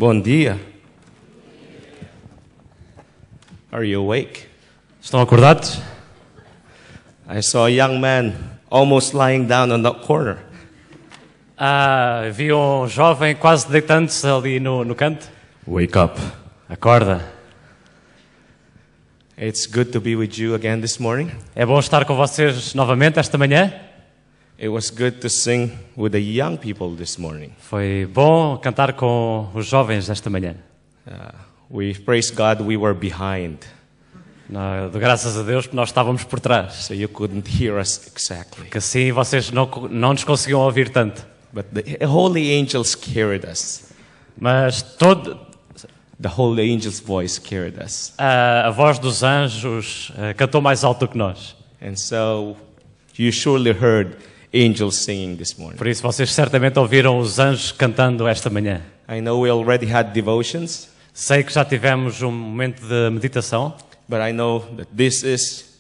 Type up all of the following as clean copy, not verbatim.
Bom dia. Are you awake? Estão acordados? I saw a young man almost lying down on that corner. Vi um jovem quase deitando-se ali no canto. Wake up. Acorda. It's good to be with you again this morning. É bom estar com vocês novamente esta manhã. It was good to sing with the young people this morning. Foi bom cantar com os jovens esta manhã. We praise God we were behind, De graças a Deus que nós estávamos por trás. so you couldn't hear us exactly. Que assim vocês não nos conseguiam ouvir tanto. But the holy angels carried us. Mas The holy angel's voice carried us. a voz dos anjos cantou mais alto do que nós. And so you surely heard angels singing this morning. Por isso vocês certamente ouviram os anjos cantando esta manhã. I know we already had devotions, Sei que já tivemos um momento de meditação, but I know that this is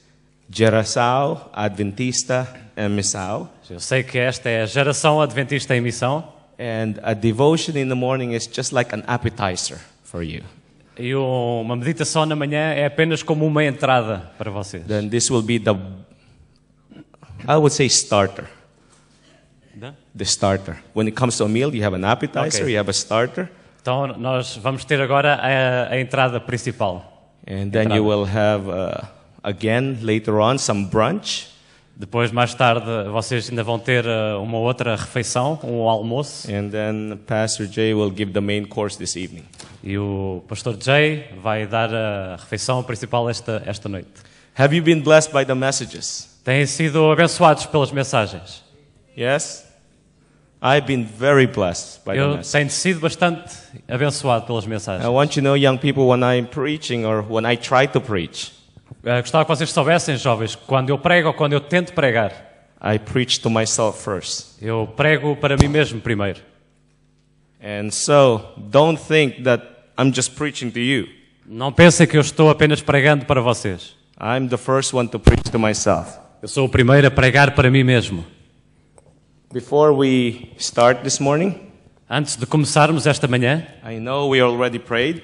Geração Adventista em Missão. eu sei que esta é a geração adventista em missão, And a devotion in the morning is just like an appetizer for you. e uma meditação na manhã é apenas como uma entrada para vocês. Then this will be I would say starter. The starter. When it comes to a meal, you have an appetizer, Okay. you have a starter, Então nós vamos ter agora a entrada principal. and then you will have, again, later on, some brunch. Depois, mais tarde, vocês ainda vão ter uma outra refeição, um almoço, And then Pastor Jay will give the main course this evening. e o pastor Jay vai dar a refeição principal esta noite. Have you been blessed by the messages? Têm sido abençoados pelas mensagens. Yes? I've been very blessed by the Eu message. tenho sido bastante abençoado pelas mensagens. I want you to know, young people, when I'm preaching or when I try to preach, Gostava que vocês soubessem, jovens, que quando eu prego ou quando eu tento pregar, I preach to myself first. eu prego para mim mesmo primeiro. And so, don't think that I'm just preaching to you. Não pensem que eu estou apenas pregando para vocês. I'm the first one to preach to myself. Eu sou o primeiro a pregar para mim mesmo. Before we start this morning, Antes de começarmos esta manhã, I know we already prayed,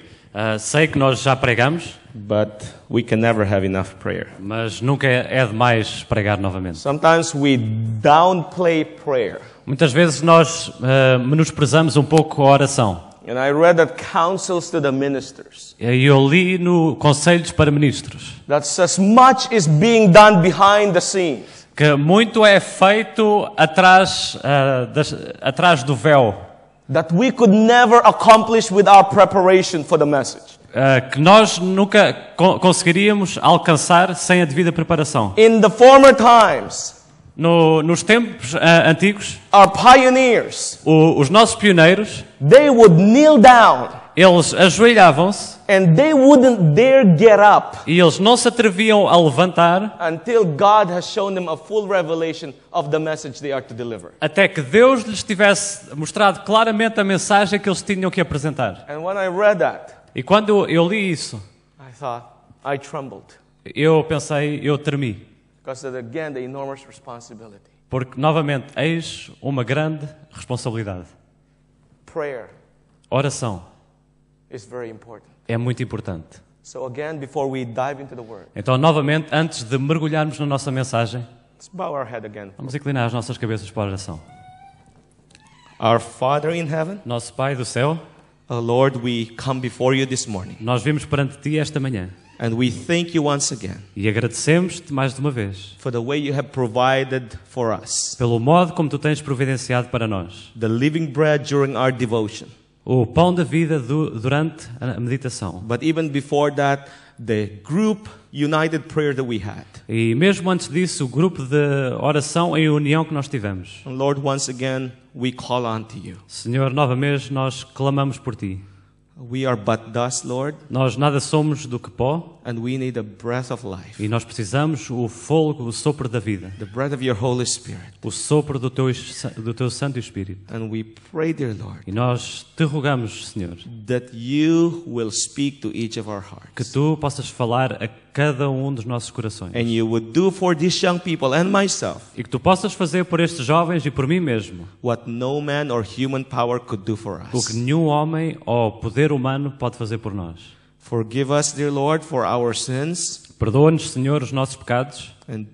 sei que nós já pregamos, but we can never have enough prayer. mas nunca é demais pregar novamente. Sometimes we downplay prayer. Muitas vezes nós menosprezamos um pouco a oração. And I read that counsels to the ministers, E eu li no Conselhos para Ministros that says much is being done behind the scenes. que muito é feito atrás do véu, That we could never accomplish with our preparation for the message. que nós nunca conseguiríamos alcançar sem a devida preparação. In the former times, Nos tempos antigos, our pioneers, os nossos pioneiros, they would kneel down eles ajoelhavam-se and they wouldn't dare get up e eles não se atreviam a levantar until God has shown them a full revelation of the message they are to deliver. até que Deus lhes tivesse mostrado claramente a mensagem que eles tinham que apresentar. And when I read that, E quando eu li isso, I thought, I trembled. eu pensei, eu tremi. Because of, again, the enormous responsibility. Porque, novamente, eis uma grande responsabilidade. Prayer Oração is very important. é muito importante. So again, before we dive into the Word, Então, novamente, antes de mergulharmos na nossa mensagem, let's bow our head again. vamos inclinar as nossas cabeças para a oração. Our Father in heaven, Nosso Pai do céu, Lord, we come before you this morning. nós vimos perante Ti esta manhã And we thank you once again e agradecemos-te mais de uma vez for the way you have provided for us. pelo modo como Tu tens providenciado para nós The living bread during our devotion. o pão da vida durante a meditação. But even before that, the group united prayer that we had. E mesmo antes disso, o grupo de oração em união que nós tivemos. And Lord, once again, we call on to you. Senhor, novamente nós clamamos por Ti. We are but dust, Lord. Nós nada somos do que pó. And we need the breath of life. E nós precisamos o fôlego, o sopro da vida. The breath of your Holy Spirit. O sopro do teu Santo Espírito. And we pray, dear Lord, E nós te rogamos, Senhor, that you will speak to each of our hearts. que tu possas falar a cada dos nossos corações. And you would do for these young people and myself E que tu possas fazer por estes jovens e por mim mesmo what no man or human power could do for o que us. nenhum homem ou poder humano pode fazer por nós. Forgive us, dear Lord, for our sins. Perdoa-nos, Senhor, os nossos pecados. And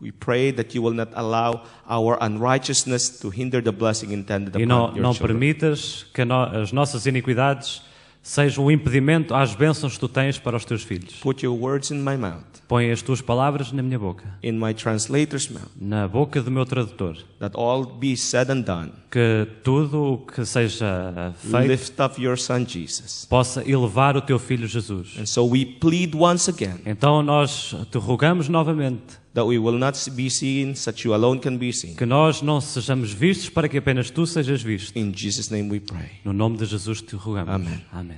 we pray that you will not allow our unrighteousness to hinder the blessing intended E upon your não children. permitas que as nossas iniquidades sejam um impedimento às bênçãos que tu tens para os teus filhos. Put your words in my mouth, Põe as tuas palavras na minha boca, in my translator's mouth, na boca do meu tradutor. that all be said and done. Que tudo o que seja feito Lift up your Son, Jesus. possa elevar o teu Filho Jesus. And so we plead once again Então nós te rogamos novamente that we will not be seen, such you alone can be seen. que nós não sejamos vistos para que apenas tu sejas visto. In Jesus' name we pray. No nome de Jesus te rogamos. Amém. Amém.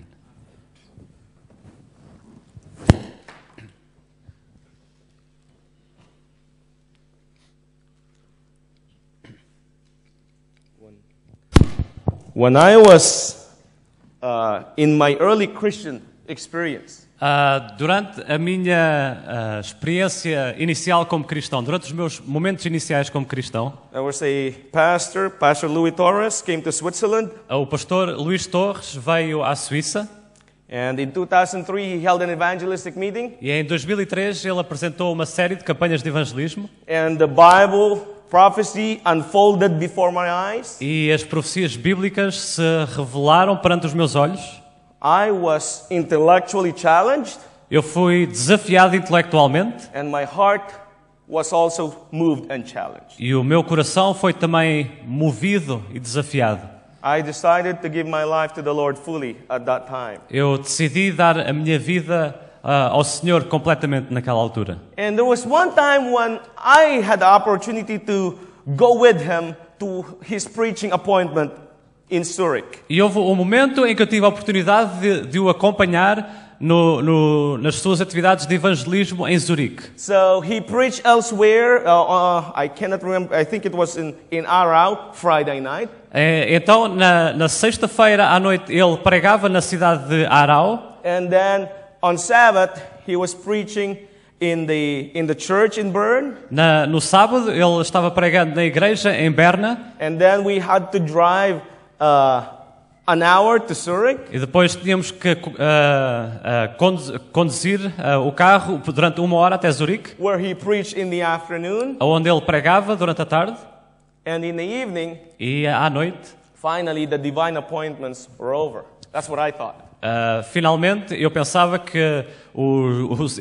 When I was in my early Christian experience, Durante a minha experiência inicial como cristão, durante os meus momentos iniciais como cristão, there was a pastor, Pastor Louis Torres, came to Switzerland, o pastor Luís Torres veio à Suíça and in 2003 he held an evangelistic meeting, e em 2003 ele apresentou uma série de campanhas de evangelismo and the Bible prophecy unfolded before my eyes. e as profecias bíblicas se revelaram perante os meus olhos. I was intellectually challenged, Eu fui desafiado intelectualmente and my heart was also moved and challenged. e o meu coração foi também movido e desafiado. I decided to give my life to the Lord fully at that time. Eu decidi dar a minha vida ao Senhor completamente naquela altura. And there was one time when I had the opportunity to go with him to his preaching appointment in Zurich. E houve um momento em que eu tive a oportunidade de o acompanhar nas suas atividades de evangelismo em Zurique. So he preached elsewhere. I cannot remember. I think it was in Aarau, Friday night. Então, na sexta-feira à noite, ele pregava na cidade de Aarau. And then on Sabbath, he was preaching in the church in Bern. No sábado, ele estava pregando na igreja em Berna. And then we had to drive an hour to Zurich. E depois tínhamos que conduzir o carro durante 1 hora até Zurique, Where he preached in the afternoon. onde ele pregava durante a tarde. And in the evening, E à noite, finally, the divine appointments were over. That's what I thought. finalmente, eu pensava que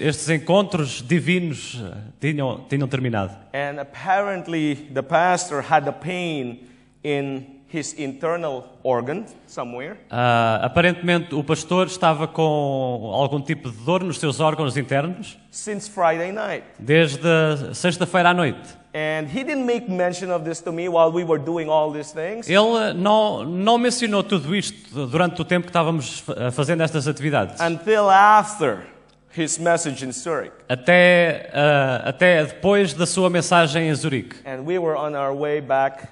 estes encontros divinos tinham terminado. And apparently, the pastor had a pain in his internal organ somewhere. Aparentemente, o pastor estava com algum tipo de dor nos seus órgãos internos Since Friday night. desde sexta-feira à noite. And he didn't make mention of this to me while we were doing all these things. Ele não mencionou tudo isto durante o tempo que estávamos fazendo estas atividades. Until after his message in Zurich. Até depois da sua mensagem em Zurique. And we were on our way back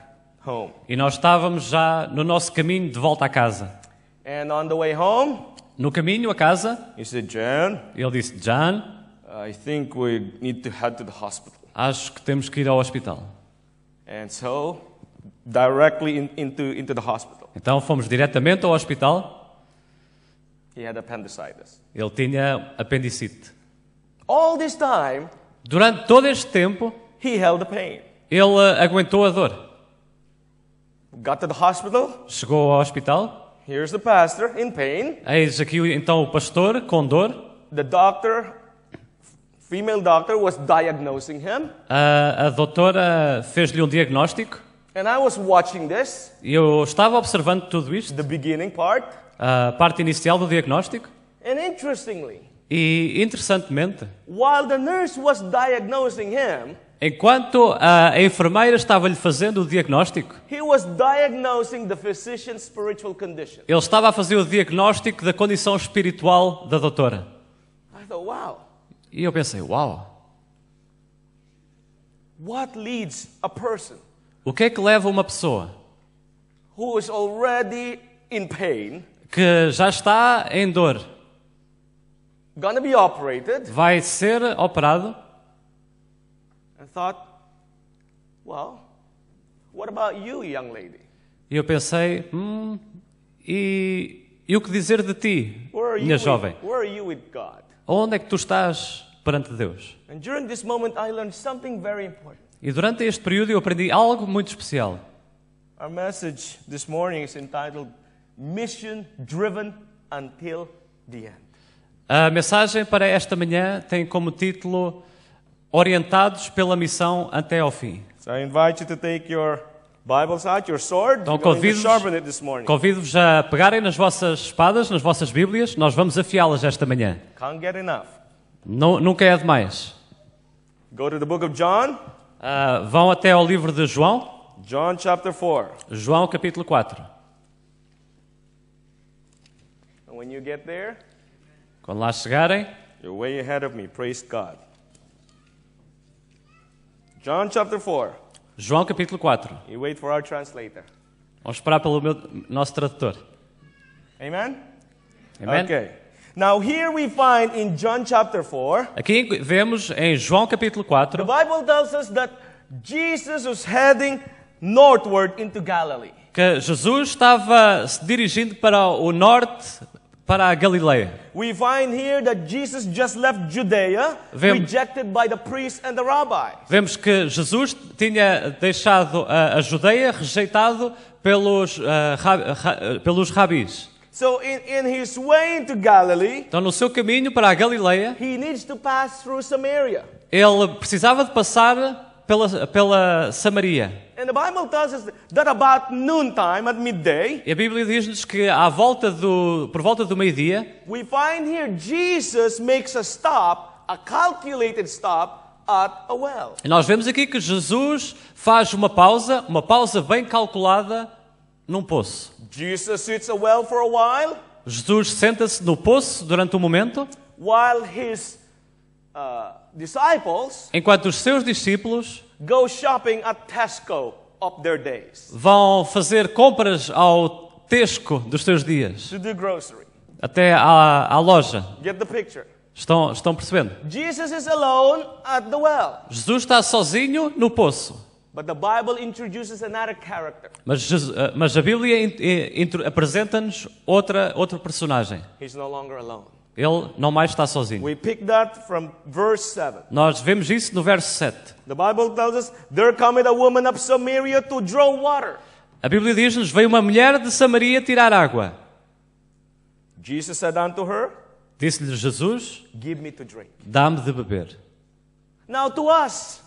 home. E nós estávamos já no nosso caminho de volta à casa. And on the way home, No caminho a casa, he said, John, ele disse: John, I think we need to head to the hospital. acho que temos que ir ao hospital. And so, directly into the hospital. Então fomos diretamente ao hospital. He had appendicitis. Ele tinha apendicite. All this time, Durante todo este tempo, he held the pain. ele aguentou a dor. Got to the hospital. Chegou ao hospital. Here's the pastor in pain. Eis aqui então o pastor com dor. The doctor, female doctor, was diagnosing him. A doutora fez-lhe um diagnóstico. And I was watching this, E eu estava observando tudo isto, the beginning part. a parte inicial do diagnóstico. And interestingly, E, interessantemente, while the nurse was diagnosing him, enquanto a enfermeira estava-lhe fazendo o diagnóstico, he was diagnosing the physician's spiritual condition. ele estava a fazer o diagnóstico da condição espiritual da doutora. I I thought, wow, E eu pensei, uau, what leads a person o que é que leva uma pessoa who is already in pain, que já está em dor, gonna be operated, vai ser operado? and thought, well, what about you, young lady? E eu pensei, e o que dizer de ti, minha jovem? Where are you with God? Onde é que tu estás perante Deus? And during this moment, I learned something very important. E durante este período eu aprendi algo muito especial. Our message this morning is entitled Mission Driven Until the End. A mensagem para esta manhã tem como título Orientados pela Missão até ao fim. So I invite you to take your Bibles out, your sword. Então We're going to sharpen it this morning. convido-vos a pegarem nas vossas espadas, nas vossas Bíblias. Nós vamos afiá-las esta manhã. Can't get enough. Nunca é demais. Go to the book of John, Vão até ao livro de João, John chapter 4. João capítulo 4. And when you get there, Quando lá chegarem, you're way ahead of me. Praise God. John chapter 4. João capítulo 4. You wait for our translator. Vamos esperar pelo nosso tradutor. Amen? Amém? Okay. Now here we find in John chapter 4, Aqui vemos em João capítulo the 4 Bible tells us that Jesus was heading northward into Galilee. que Jesus estava se dirigindo para o norte, para a Galileia. We find here that Jesus just left Judea, rejected by the priests and the rabbis. Vemos que Jesus tinha deixado a Judeia rejeitado pelos rabis. So in his way into Galilee, Então no seu caminho para a Galileia, he needs to pass through Samaria. ele precisava de passar pela Samaria. And the Bible tells us that about noontime, at midday, E a Bíblia diz-nos que por volta do meio-dia, we find here Jesus makes a stop, a calculated stop, at a well. e nós vemos aqui que Jesus faz uma pausa bem calculada num poço. Jesus sits a well for a while, Jesus senta-se no poço durante um momento, while his disciples enquanto os seus discípulos go shopping at Tesco of their days vão fazer compras ao Tesco dos seus dias, to do grocery. até à loja. Get the picture. Estão percebendo? Jesus is alone at the well, Jesus está sozinho no poço. but the Bible introduces another character. Mas a Bíblia apresenta-nos outro personagem. He's no longer alone. Ele não mais está sozinho. We pick that from verse 7. Nós vemos isso no verso 7. The Bible tells us, there cometh a woman of Samaria to draw water. A Bíblia diz-nos, veio uma mulher de Samaria tirar água. Jesus said unto her, Disse-lhe Jesus, give me to drink. dá-me de beber. Now to us,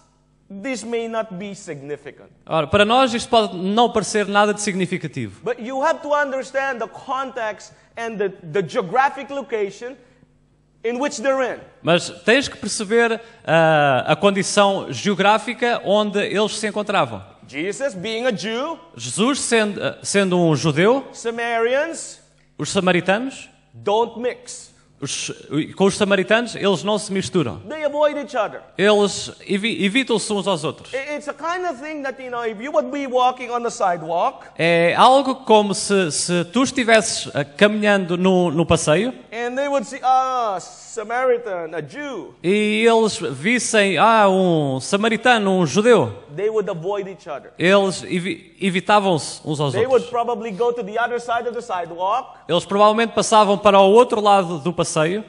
this may not be significant. Ora, para nós isto pode não parecer nada de significativo. But you have to understand the context and the geographic location in which they're in. Mas tens que perceber a condição geográfica onde eles se encontravam. Jesus, being a Jew, Jesus, sendo um judeu, Samaritans os samaritanos, don't mix. com os samaritanos, eles não se misturam. They avoid each other. Eles evitam-se uns aos outros. It's a kind of thing that, if you would be walking on the sidewalk, É algo como se tu estivesses caminhando no passeio and they would see, Samaritan, a Jew. e eles vissem, um samaritano, um judeu. They would avoid each other. Eles evitavam-se uns aos They would outros. probably go to the other side of the sidewalk Eles provavelmente passavam para o outro lado do passeio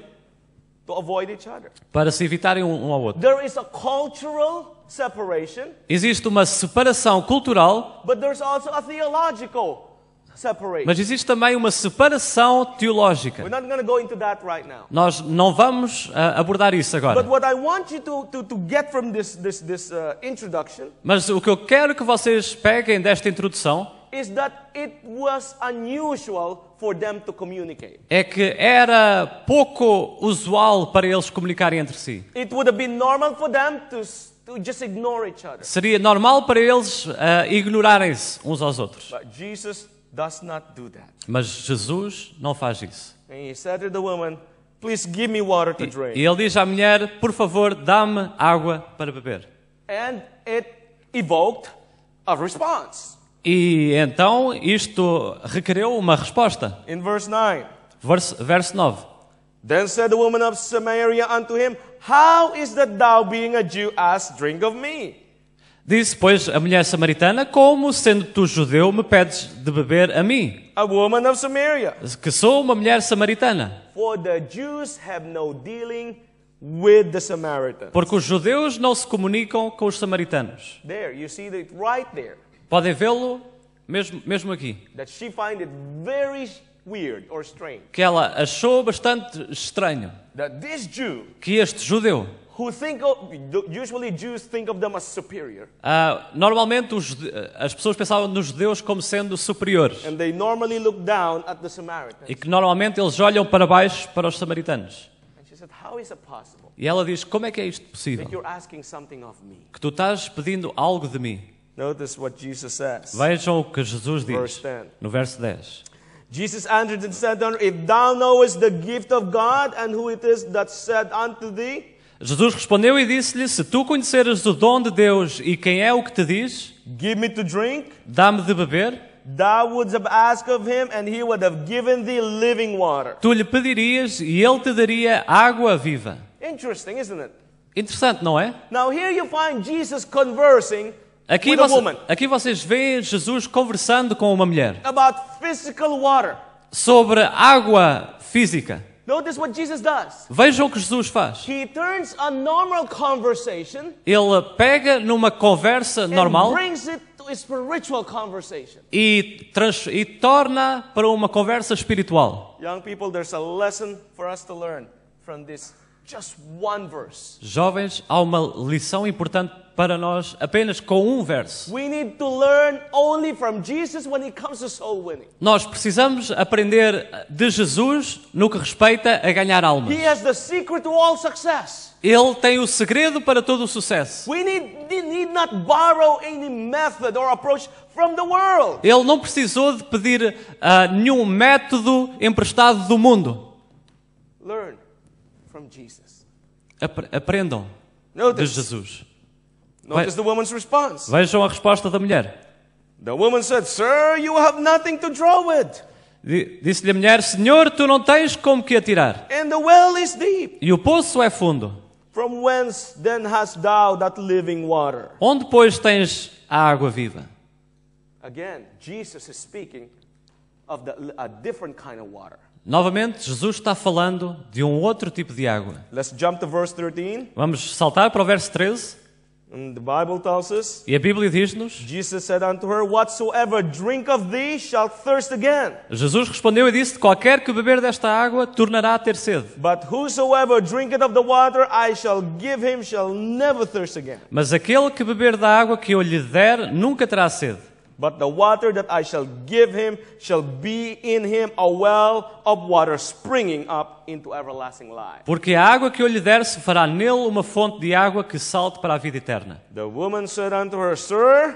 to avoid each other. para se evitarem um ao outro. There is a cultural separation, Existe uma separação cultural, but there's also a theological separation. mas existe também uma separação teológica. We're not going to go into that right now. Nós não vamos abordar isso But agora. what I want you to get from this introduction Mas o que eu quero que vocês peguem desta introdução is that it was unusual for them to communicate. é que era pouco usual para eles comunicarem entre si. It would have been normal for them to just ignore each other. Seria normal para eles ignorarem-se uns aos outros. But Jesus does not do that. Mas Jesus não faz isso. And he said to the woman, please give me water to drink. E ele diz à mulher, por favor, dá-me água para beber. And it evoked a response. E então isto requereu uma resposta. In verse 9. Verso 9. Then said the woman of Samaria unto him, How is that thou, being a Jew, ask drink of me? Disse, pois, a mulher samaritana, como, sendo tu judeu, me pedes de beber a mim, A woman of Samaria. que sou uma mulher samaritana? For the Jews have no dealing with the Samaritans. Porque os judeus não se comunicam com os samaritanos. There, you see it right there. Podem vê-lo mesmo aqui. That she find it very weird or strange. Que ela achou bastante estranho That this Jew, que este judeu, who usually Jews think of them as superior. Normalmente as pessoas pensavam nos judeus como sendo superiores. And they normally look down at the Samaritans. E que normalmente eles olham para baixo para os samaritanos. And she said, How is it possible E ela diz, como é que é isto possível? that you're asking something of me? Que tu estás pedindo algo de mim. Notice what Jesus says. Vejam o que Jesus Verse diz 10. no verso 10. Jesus answered and said unto her, If thou knowest the gift of God, and who it is that said unto thee, Jesus respondeu e disse-lhe, se tu conheceres o dom de Deus e quem é o que te diz, Give me to drink, dá-me de beber, thou wouldst have asked of him, and he would have given thee living water. tu lhe pedirias e ele te daria água viva. Interesting, isn't it? Interessante, não é? Now here you find Jesus conversing Aqui, with a woman aqui vocês veem Jesus conversando com uma mulher about physical water. sobre água física. Notice what Jesus does. Vejam o que Jesus faz. He turns a normal conversation Ele pega numa conversa normal and brings it to a spiritual conversation. e torna para uma conversa espiritual. Young people, there's a lesson for us to learn from this just one verse. Jovens, há uma lição importante para nós apenas com um verso. We need to learn only from Jesus when it comes to soul winning. Nós precisamos aprender de Jesus no que respeita a ganhar almas. He has the secret to all success. Ele tem o segredo para todo o sucesso. We need not borrow any method or approach from the world. Ele não precisou de pedir nenhum método emprestado do mundo. Learn from Jesus. Aprendam de Notice, Jesus. notice the woman's response. Vejam a resposta da mulher. The woman said, Sir, you have nothing to draw with, Disse-lhe a mulher, Senhor, tu não tens como que atirar. and the well is deep. E o poço é fundo. From whence then hast thou that living water? Onde, pois, tens a água viva? Again, Jesus is speaking of a different kind of water. Novamente, Jesus está falando de um outro tipo de água. Let's jump to verse 13. Vamos saltar para o verso 13. And the Bible tells us, E a Bíblia diz-nos, Jesus said unto her, Whatsoever drink of thee shall thirst again. Jesus respondeu e disse, qualquer que beber desta água tornará a ter sede. But whosoever drinketh of the water I shall give him shall never thirst again. Mas aquele que beber da água que eu lhe der nunca terá sede. But the water that I shall give him shall be in him a well of water springing up into everlasting life. Porque a água que eu lhe der se fará nele uma fonte de água que salte para a vida eterna. The woman said unto her, Sir,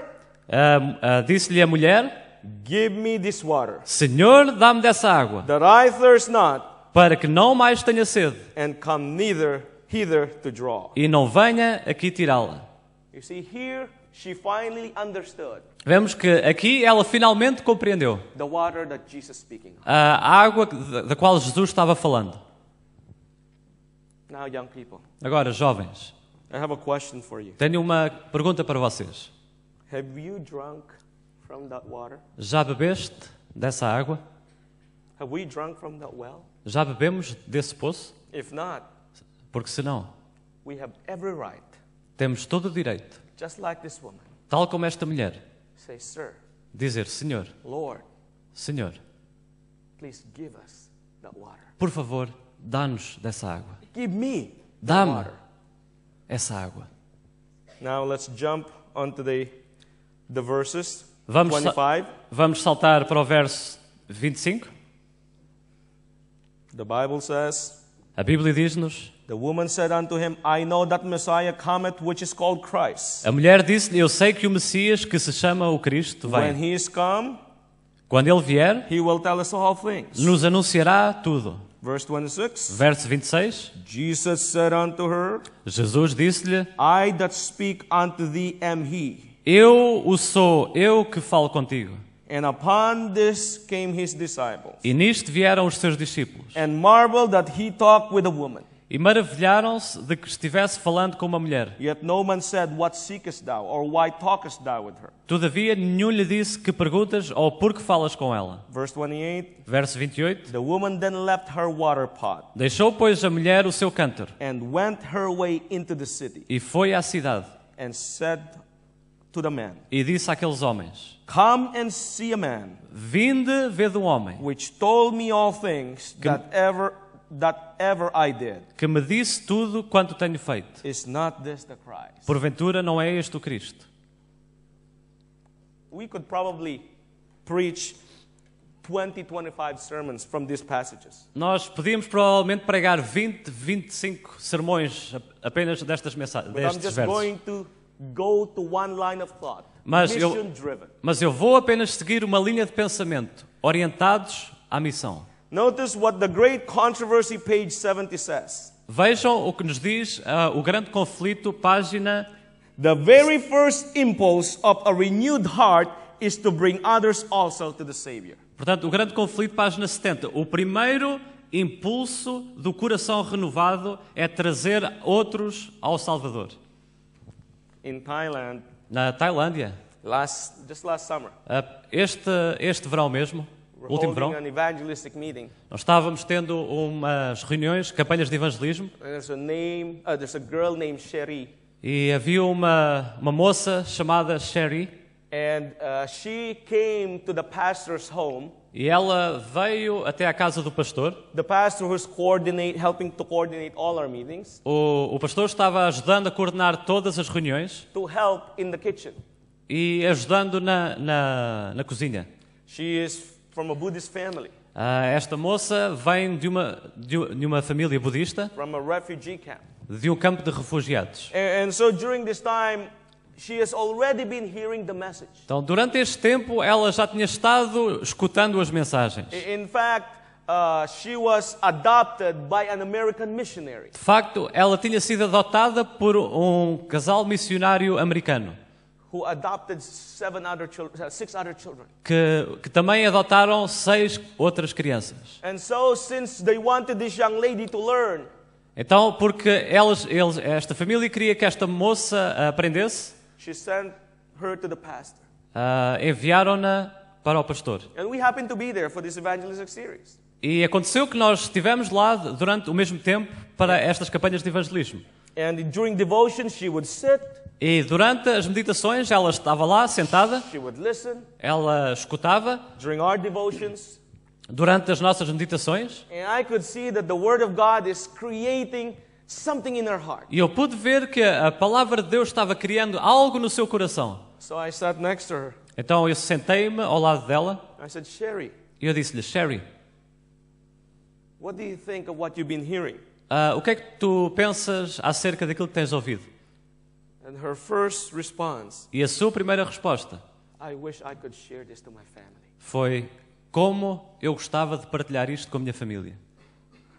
Disse-lhe a mulher, give me this water, Senhor, dá-me dessa água, that I thirst not, para que não mais tenha sede and come hither to draw. e não venha aqui tirá-la. You see, here she finally understood Vemos que aqui ela finalmente compreendeu the water that Jesus is speaking of. a água da qual Jesus estava falando. Now, young people, Agora, jovens, I have a question for you. tenho uma pergunta para vocês. Have you drunk from that water? Já bebeste dessa água? Have we drunk from that well? Já bebemos desse poço? If not, Porque senão, we have every right, temos todo o direito, just like this woman, tal como esta mulher, say, Sir, dizer, Senhor, Lord, Senhor, please give us that water. por favor, dá-nos dessa água. Give me that Dá-me water. essa água. Now let's jump onto the verses. Vamos 25. Vamos saltar para o verso 25. The Bible says, A Bíblia diz-nos, The woman said unto him, I know that Messiah cometh, which is called Christ. a mulher disse-lhe, eu sei que o Messias, que se chama o Cristo, When vem. he is come, Quando ele vier, he will tell us all things. nos anunciará tudo. Verse 26. Verso 26. Jesus said unto her, Jesus disse-lhe: I that speak unto thee am he. Eu o sou, eu que falo contigo. And upon this came his disciples, E nisto vieram os seus discípulos. and marveled that he talked with a woman. E maravilharam-se de que estivesse falando com uma mulher. Yet no man said, What seekest thou? Or why talkest thou with her? Todavia, nenhum lhe disse que perguntas ou por que falas com ela. Verse 28. Verso 28. The woman then left her water pot, Deixou, pois, a mulher o seu cântaro and went her way into the city, e foi à cidade and said to the man, e disse àqueles homens: Come and see a man, Vinde, vede um homem which told me all things that ever I did. que me disse tudo quanto tenho feito. Is not this the Christ? Porventura não é este o Cristo? We could probably preach 25 sermons from these passages. Nós podíamos provavelmente pregar 25 sermões apenas destas But I'm destes just versos. going to go to one line of thought. Mas Mission driven. eu vou apenas seguir uma linha de pensamento, orientados à missão. Notice what the great controversy, page 70 says. Vejam o que nos diz o grande conflito, página. The very first impulse of a renewed heart is to bring others also to the Savior. Portanto, o grande conflito, página 70. O primeiro impulso do coração renovado é trazer outros ao Salvador. In Thailand, Na Tailândia, just last summer, este verão mesmo, we're último holding verão, an evangelistic meeting. nós estávamos tendo umas reuniões, campanhas de evangelismo, And there's a girl named Sherry, e havia uma moça chamada Sherry, and she came to the pastor's home. e ela veio até à casa do pastor. The pastor who's helping to coordinate all our meetings, O pastor estava ajudando a coordenar todas as reuniões to help in the kitchen. e ajudando na cozinha. She is from a Buddhist family, Esta moça vem de uma família budista, from a refugee camp. de um campo de refugiados. And so during this time, she has already been hearing the message. Então, durante este tempo, ela já tinha estado escutando as mensagens. In fact, she was adopted by an American missionary. De facto, ela tinha sido adotada por um casal missionário americano, Who adopted 6 other children. que também adotaram 6 outras crianças. And so, since they wanted this young lady to learn, Então, porque esta família queria que esta moça aprendesse, she sent her to the pastor. enviaram-na para o pastor. And we happened to be there for this evangelistic series. E aconteceu que nós estivemos lá durante o mesmo tempo para estas campanhas de evangelismo. And during devotion, she would sit, E durante as meditações ela estava lá sentada, she would listen. ela escutava. During our devotions, Durante as nossas meditações, and I could see that the Word of God is creating something in her heart. e eu pude ver que a palavra de Deus estava criando algo no seu coração. So I sat next to her. Então eu sentei-me ao lado dela I said, Sherry, e eu disse-lhe: Sherry, what do you think of what you've been hearing? o que é que tu pensas acerca daquilo que tens ouvido? And her first response, E a sua primeira resposta I wish I could share this to my family. foi: como eu gostava de partilhar isto com a minha família.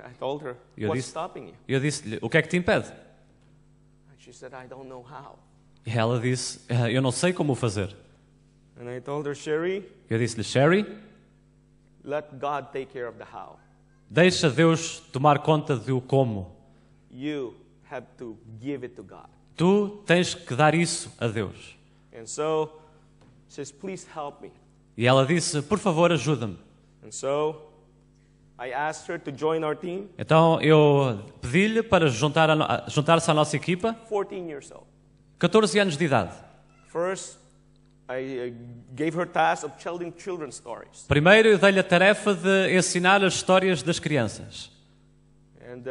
I told her, Eu what's disse- stopping you? E eu disse-lhe: o que é que te impede? And she said, I don't know how. E ela disse: eu não sei como o fazer. And I told her, Sherry, Eu disse-lhe: Sherry, let God take care of the how. deixa Deus tomar conta do como. You have to give it to God. Tu tens que dar isso a Deus. And so, she says, please help me. E ela disse: por favor, ajuda-me. And so, I asked her to join our team, Então eu pedi-lhe para juntar-se à nossa equipa, 14 years old. 14 anos de idade. First, I gave her task of telling children's stories. Primeiro eu dei-lhe a tarefa de ensinar as histórias das crianças. And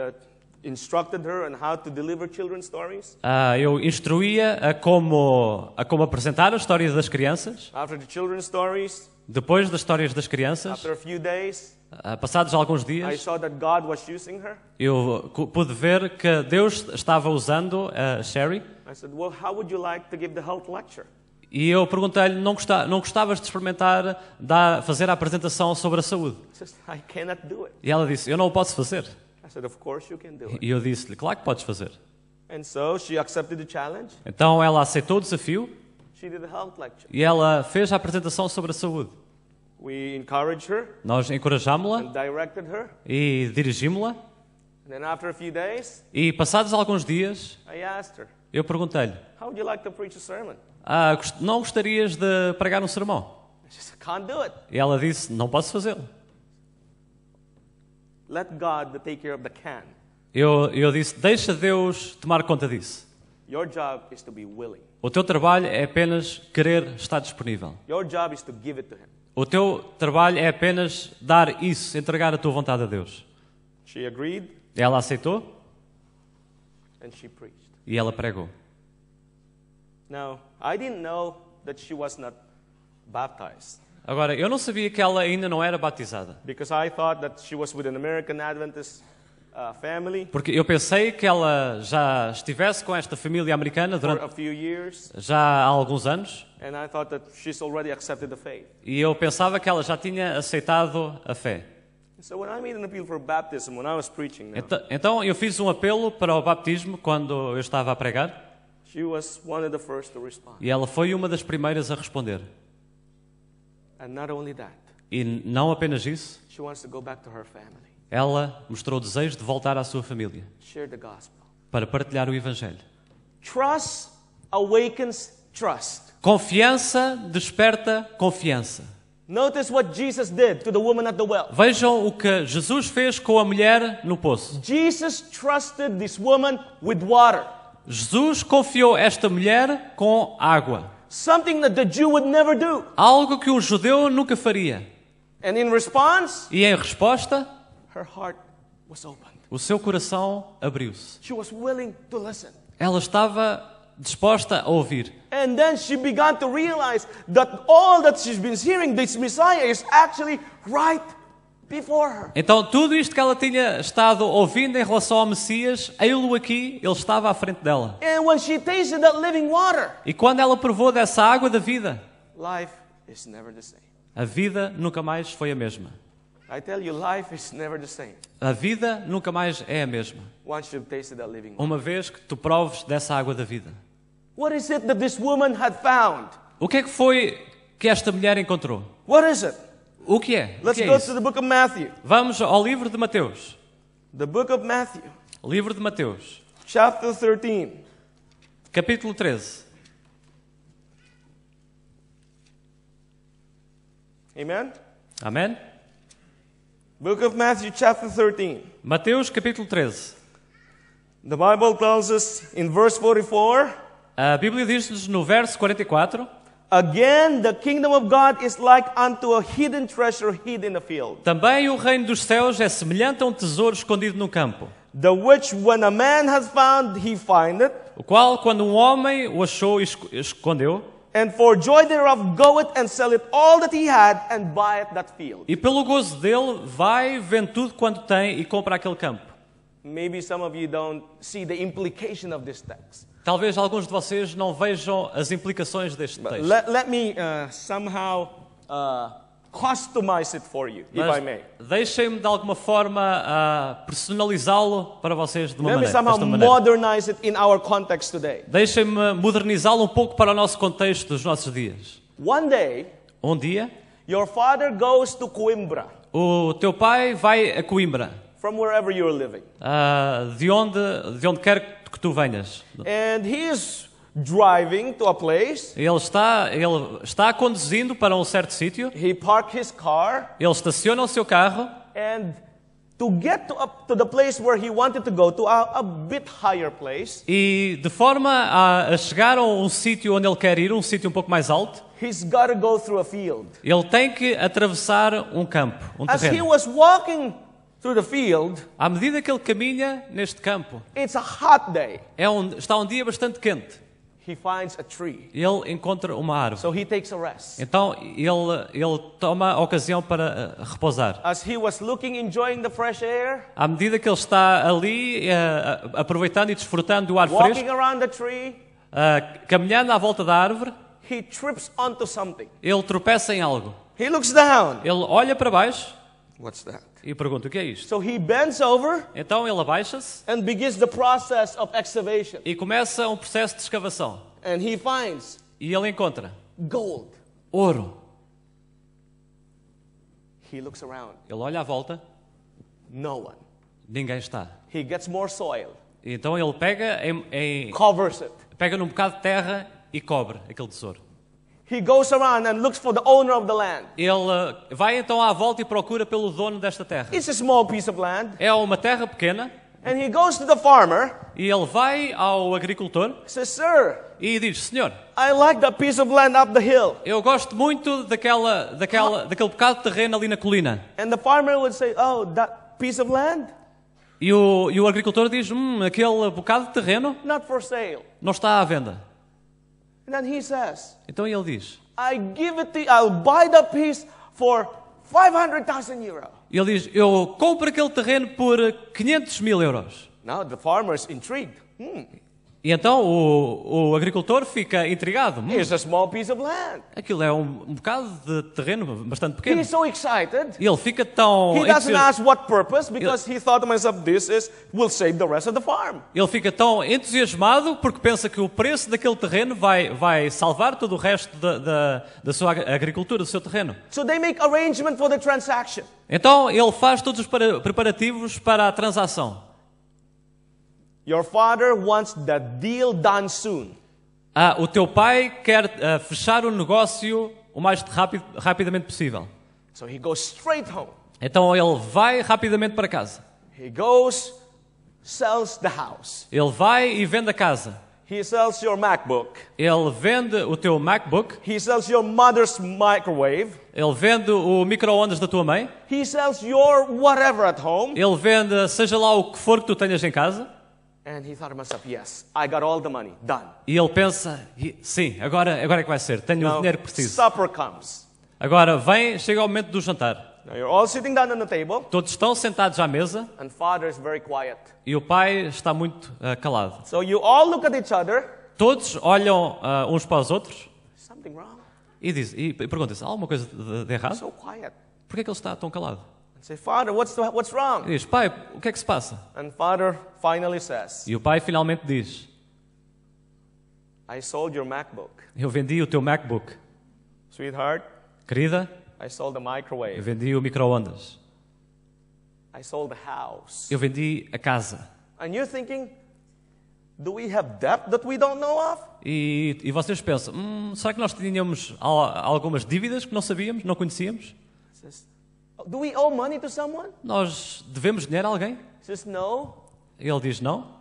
instructed her on how to deliver children's stories. Eu instruía a como apresentar as histórias das crianças. After the children's stories, Depois das histórias das crianças, after a few days, passados alguns I dias, saw that God was using her. eu pude ver que Deus estava usando a Sherry. I said, well, how would you like to give the health lecture? E eu perguntei-lhe, não gostavas de experimentar fazer a apresentação sobre a saúde? She says, I cannot do it. E ela disse, eu não o posso fazer. I said, of course you can do it. E eu disse-lhe, claro que podes fazer. And so she accepted the challenge. Então ela aceitou o desafio She did a health lecture. e ela fez a apresentação sobre a saúde. We encouraged her Nós encorajámo-la and directed her. e dirigimos-la. And then after a few days, E passados alguns dias, I asked her, eu perguntei-lhe, how would you like to preach a sermon? não gostarias de pregar um sermão? She said, can't do it. E ela disse, não posso fazê-lo. Let God take care of the can. Eu disse, deixa Deus tomar conta disso. Your job is to be willing. O teu trabalho é apenas querer estar disponível. Your job is to give it to Him. O teu trabalho é apenas dar isso, entregar a tua vontade a Deus. She agreed Ela aceitou and she preached. e ela pregou. Now, I didn't know that she was not baptized Agora, eu não sabia que ela ainda não era batizada. because I thought that she was with an American Adventist family Porque eu pensei que ela já estivesse com esta família americana for a durante few years, já há alguns anos. and I thought that she's already accepted the faith. E eu pensava que ela já tinha aceitado a fé. So when I made an appeal for baptism, when I was preaching now, Então eu fiz um apelo para o baptismo quando eu estava a pregar. she was one of the first to respond. E ela foi uma das primeiras a responder. And not only that, E não apenas isso, she wants to go back to her family, ela mostrou o desejo de voltar à sua família share the gospel. para partilhar o Evangelho. Trust awakens trust. Confiança desperta confiança. Notice what Jesus did to the woman at the well. Vejam o que Jesus fez com a mulher no poço. Jesus trusted this woman with water, Jesus confiou esta mulher com água. something that the Jew would never do. Algo que um judeu nunca faria. And in response, E em resposta, her heart was opened. o seu coração abriu-se. She was willing to listen. Ela estava disposta a ouvir. And then she began to realize that all that she's been hearing, this Messiah, is actually right before her. Então, tudo isto que ela tinha estado ouvindo em relação ao Messias, ei-lo aqui, ele estava à frente dela. And when she tasted that living water, E quando ela provou dessa água da vida, life is never the same. a vida nunca mais foi a mesma. I tell you, life is never the same A vida nunca mais é a mesma. once you've tasted that living water. Uma vez que tu proves dessa água da vida. What is it that this woman had found? O que é que foi que esta mulher encontrou? What is it? O que é? O Let's que é go isso? to the book of Matthew. Vamos ao livro de Mateus. The book of Matthew, Livro de Mateus, chapter 13. capítulo 13. Amen? Amém? Book of Matthew, chapter 13. Mateus, capítulo 13. The Bible tells us in verse 44, A Bíblia diz-nos no verso 44: again, the kingdom of God is like unto a hidden treasure hid in a field, Também o reino dos céus é semelhante a um tesouro escondido no campo, the which when a man has found, he findeth, o qual, quando um homem o achou e escondeu, and for joy thereof goeth and selleth all that he had, and buyeth that field. e pelo gozo dele vai, vende tudo quanto tem e compra aquele campo. Maybe some of you don't see the implication of this text. Talvez alguns de vocês não vejam as implicações deste But texto. let me somehow customize it for you, if I Mas may. deixem-me de alguma forma personalizá-lo para vocês de uma Let me maneira, somehow desta maneira. modernize it in our context today. Deixem-me modernizá-lo um pouco para o nosso contexto dos nossos dias. One day, Um dia, your father goes to Coimbra, o teu pai vai a Coimbra, from wherever you're living. de onde quer que tu venhas. And he is driving to a place. Ele está conduzindo para um certo sítio, He parked his car, ele estaciona o seu carro and to get to the place where he wanted to go, to a bit higher place, e de forma a chegar a um sítio onde ele quer ir, um sítio um pouco mais alto, he's got to go through a field. ele tem que atravessar um campo, um As he terreno. was walking through the field, À medida que ele caminha neste campo, it's a hot day. está um dia bastante quente. He finds a tree. Ele encontra uma árvore. So he takes a rest. Então ele toma a ocasião para repousar. As he was looking, enjoying the fresh air, À medida que ele está ali, aproveitando e desfrutando do ar walking fresco, around the tree, caminhando à volta da árvore, he trips onto something. Ele tropeça em algo. He looks down. Ele olha para baixo What's that? e pergunta: o que é isto? So he bends over Então ele abaixa-se and begins the process of excavation. e começa um processo de escavação. And he finds E ele encontra gold. ouro. He looks around. Ele olha à volta, No one. ninguém está. He gets more soil, Então ele pega, covers it. pega num bocado de terra e cobre aquele tesouro. He goes around and looks for the owner of the land. Ele vai então à volta e procura pelo dono desta terra. It's a small piece of land. É uma terra pequena And he goes to the farmer. e ele vai ao agricultor Says, "Sir, e diz: Senhor, I like that piece of land up the hill." eu gosto muito daquele bocado de terreno ali na colina. And the farmer would say, "Oh, that piece of land? E o agricultor diz: aquele bocado de terreno Not for sale." não está à venda. And then he says, Então ele diz, I'll buy that piece for 500,000 euro. ele diz, eu compro aquele terreno por 500 mil euros. Now the farmer's intrigued. E então o agricultor fica intrigado. Here's a small piece of land. Aquilo é um bocado de terreno bastante pequeno. He's so excited. E ele fica tão He doesn't ask what purpose because he thought to himself, will save the rest of the farm. ele fica tão entusiasmado porque pensa que o preço daquele terreno vai salvar todo o resto da sua agricultura, do seu terreno. So they make arrangement for the transaction. Então ele faz todos os preparativos para a transação. Your father wants the deal done soon. O teu pai quer fechar o negócio o mais rapidamente possível. So he goes straight home. Então ele vai rapidamente para casa. He goes, sells the house. Ele vai e vende a casa. He sells your MacBook. Ele vende o teu MacBook. He sells your mother's microwave. Ele vende o micro-ondas da tua mãe. He sells your whatever at home. Ele vende seja lá o que for que tu tenhas em casa. And he thought to himself, yes, I got all the money, done. E ele pensa, sim, agora é que vai ser. Tenho o Now, dinheiro que preciso. supper comes. Agora chega o momento do jantar. Now you're all sitting down on the table, Todos estão sentados à mesa and father is very quiet. e o pai está muito calado. So you all look at each other. Todos olham uns para os outros Something wrong? e perguntam-se, há alguma coisa de errado? So quiet. Por que é que ele está tão calado? And say, Father, what's E wrong? diz, pai, o que é que se passa? And father finally says, E o pai finalmente diz, I sold your MacBook. eu vendi o teu MacBook. Sweetheart, Querida, I sold the eu microwave. vendi o micro-ondas. I sold the house. Eu vendi a casa. And you're thinking, do we have debt that we don't know of? E vocês pensam, será que nós tínhamos algumas dívidas que não sabíamos, não conhecíamos? Says, do we owe money to someone? Nós devemos dinheiro a alguém? Says, no. Ele diz, não.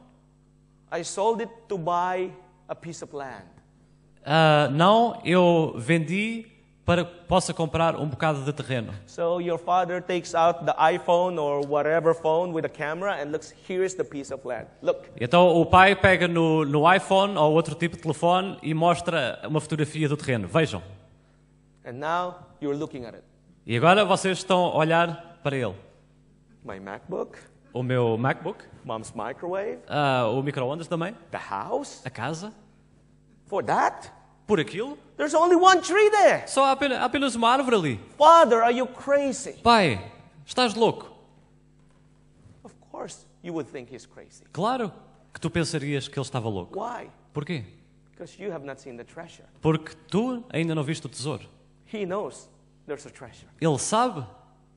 I sold it to buy a piece of land. Não, eu vendi para que possa comprar um bocado de terreno. So your father takes out the iPhone or whatever phone with a camera and looks, here's the piece of land. Look. Então o pai pega no iPhone ou outro tipo de telefone e mostra uma fotografia do terreno. Vejam. And now you're looking at it. E agora vocês estão a olhar para ele. My MacBook, O meu MacBook, mom's microwave, o micro-ondas também, the house. a casa. For that, Por aquilo, there's only one tree there. só há apenas uma árvore ali. Father, are you crazy? Pai, estás louco? Of course you would think he's crazy. Claro que tu pensarias que ele estava louco. Why? Porquê? Because you have not seen the treasure. Porque tu ainda não viste o tesouro. He knows there's a treasure. Ele sabe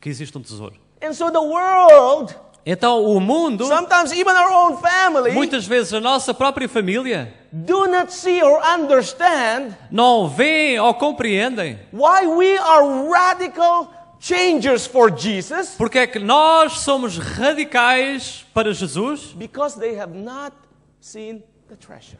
que existe um tesouro. And so the world, Então o mundo, sometimes even our own family, muitas vezes a nossa própria família, do not see or understand não veem ou compreendem why we are radical changers for Jesus, porque é que nós somos radicais para Jesus. because they have not seen the treasure.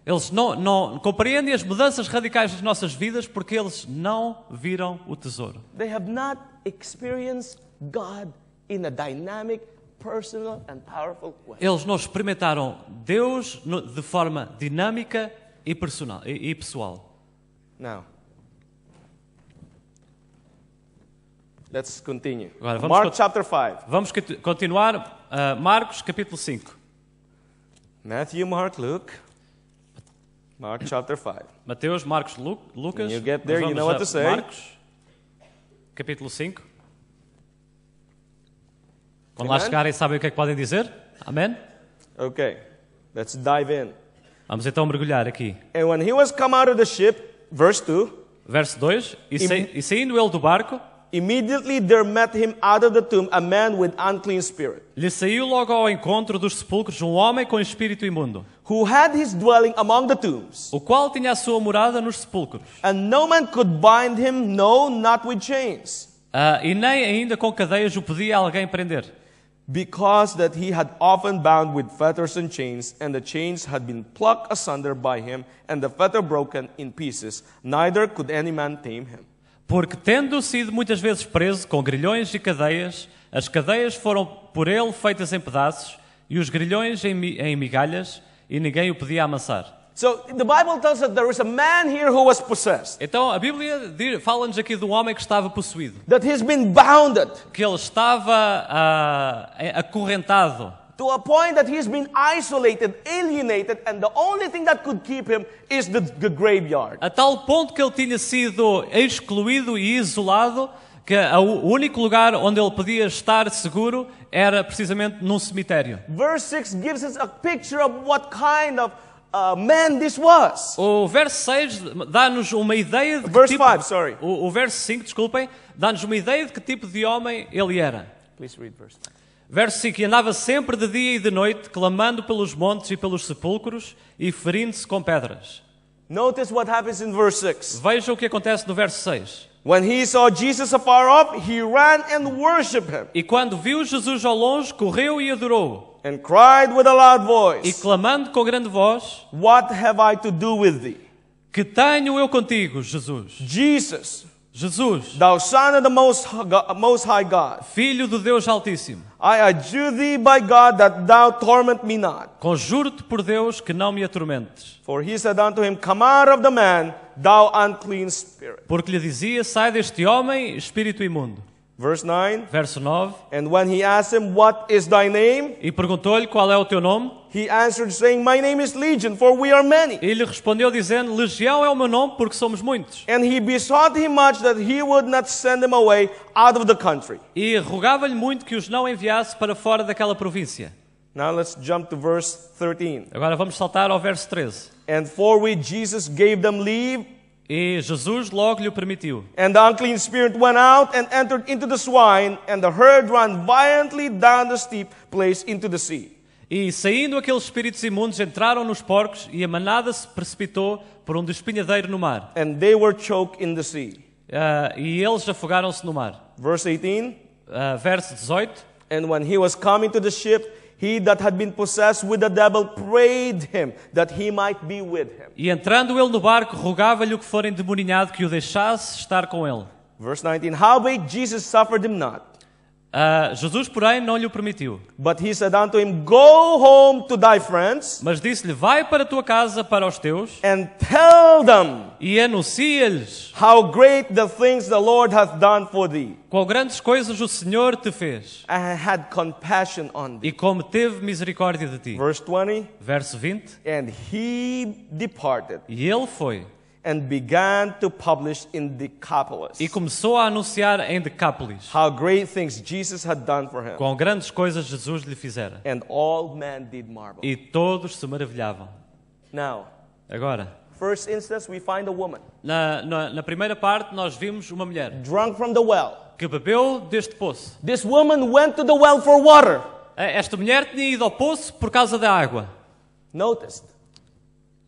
Eles não compreendem as mudanças radicais das nossas vidas porque eles não viram o tesouro. They have not experienced God in a dynamic, personal and powerful way. Eles não experimentaram Deus de forma dinâmica e personal e pessoal. Now, let's continue. Agora, vamos Mark chapter 5. Vamos continuar. Marcos capítulo 5. Matthew, Mark, Luke. Mark chapter 5. Mateus, Marcos, Lucas. When you get there, Nós you know vamos what to a say. Marcos, capítulo 5. Quando lá Amen. chegarem, sabem o que é que podem dizer? Amém? Okay, let's dive in. Vamos então mergulhar aqui. And when he was come out of the ship, verse 2, Verso 2. E saindo ele do barco, immediately there met him out of the tomb a man with unclean spirit, lhe saiu logo ao encontro dos sepulcros um homem com espírito imundo, who had his dwelling among the tombs. o qual tinha a sua morada nos sepulcros. And no man could bind him, no, not with chains, E nem ainda com cadeias o podia alguém prender, because that he had often bound with fetters and chains, and the chains had been plucked asunder by him, and the fetter broken in pieces. Neither could any man tame him. porque tendo sido muitas vezes preso com grilhões e cadeias, as cadeias foram por ele feitas em pedaços e os grilhões em migalhas, e ninguém o podia amassar. So the Bible tells us there is a man here who was possessed, Então a Bíblia fala-nos aqui de um homem que estava possuído, that he's been bounded que ele estava acorrentado, to a point that he's been isolated, alienated, and the only thing that could keep him is the graveyard. a tal ponto que ele tinha sido excluído e isolado, que o único lugar onde ele podia estar seguro era precisamente num cemitério. Verse 6 gives us a picture of what kind of man this was. O verso 6 dá-nos uma ideia de que Verse tipo... 5, sorry. O verso 5, desculpem, dá-nos uma ideia de que tipo de homem ele era. Please read verse 5. Verso 5, e andava sempre de dia e de noite, clamando pelos montes e pelos sepulcros e ferindo-se com pedras. Notice what happens in verse 6. Veja o que acontece no verso 6. When he saw Jesus afar off, he ran and worshipped him, E quando viu Jesus ao longe, correu e adorou-o. and cried with a loud E voice, clamando com grande voz, What have I to do with thee, que tenho eu contigo, Jesus? Jesus, Jesus, thou Son of the Most High God? Filho do Deus Altíssimo, I adjure thee by God that thou torment me not. conjuro-te por Deus que não me atormentes. For he said unto him, Come out of the man, thou unclean spirit. Porque lhe dizia, sai deste homem, espírito imundo. Verse 9. Verso 9. And when he asked him, What is thy name? E perguntou-lhe qual é o teu nome. He answered, saying, My name is Legion, for we are many. E lhe respondeu dizendo, Legião é o meu nome porque somos muitos. And he besought him much that he would not send them away out of the country. E rogava-lhe muito que os não enviasse para fora daquela província. Now let's jump to verse 13. Agora vamos saltar ao verso 13. And forthwith Jesus gave them leave, E Jesus logo lhe o permitiu. and the unclean spirit went out and entered into the swine, and the herd ran violently down the steep place into the sea. E saindo aqueles espíritos imundos entraram nos porcos e a manada se precipitou por um despenhadeiro no mar. And they were choked in the sea. E eles afogaram-se no mar. Verse 18. Verso 18. And when he was coming to the ship, he that had been possessed with the devil prayed him that he might be with him. E entrando ele no barco, rogava-lhe o que for endemoniado que o deixasse estar com ele. Verse 19. Howbeit Jesus suffered him not. Jesus, porém, não lhe o permitiu. But he said unto him, Go home to thy friends, Mas disse-lhe, vai para a tua casa, para os teus, and tell them e anuncia-lhes how great the things the Lord hath done for thee, quão grandes coisas o Senhor te fez, and had compassion on thee. e como teve misericórdia de ti. Verse 20. Verso 20. And he departed E ele foi, and began to publish in Decapolis e começou a anunciar em Decápolis how great things Jesus had done for him. quão grandes coisas Jesus lhe fizera. And all men did marvel. E todos se maravilhavam. Now, Agora, first instance, we find a woman na primeira parte, nós vimos uma mulher drunk from the well. que bebeu deste poço. This woman went to the well for water. Esta mulher tinha ido ao poço por causa da água. Noticed,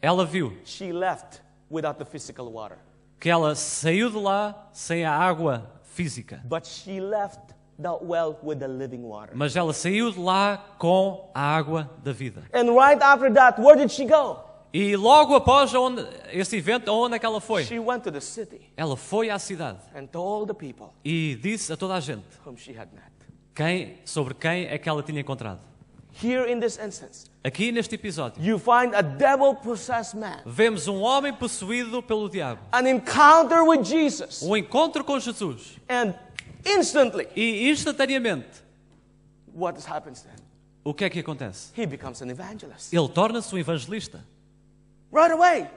Ela viu she left without the physical water. que ela saiu de lá sem a água física. But she left the well with the living water. Mas ela saiu de lá com a água da vida. And right after that, where did she go? E logo após esse evento, aonde é que ela foi? She went to the city Ela foi à cidade and told the people e disse a toda a gente whom she had met. sobre quem é que ela tinha encontrado. Here in this instance, Aqui neste episódio, you find a devil-possessed man. vemos um homem possuído pelo diabo. An encounter with Jesus. Um encontro com Jesus. And instantly, E instantaneamente, what happens then? o que é que acontece? He becomes an evangelist. Ele torna-se um evangelista. Right away.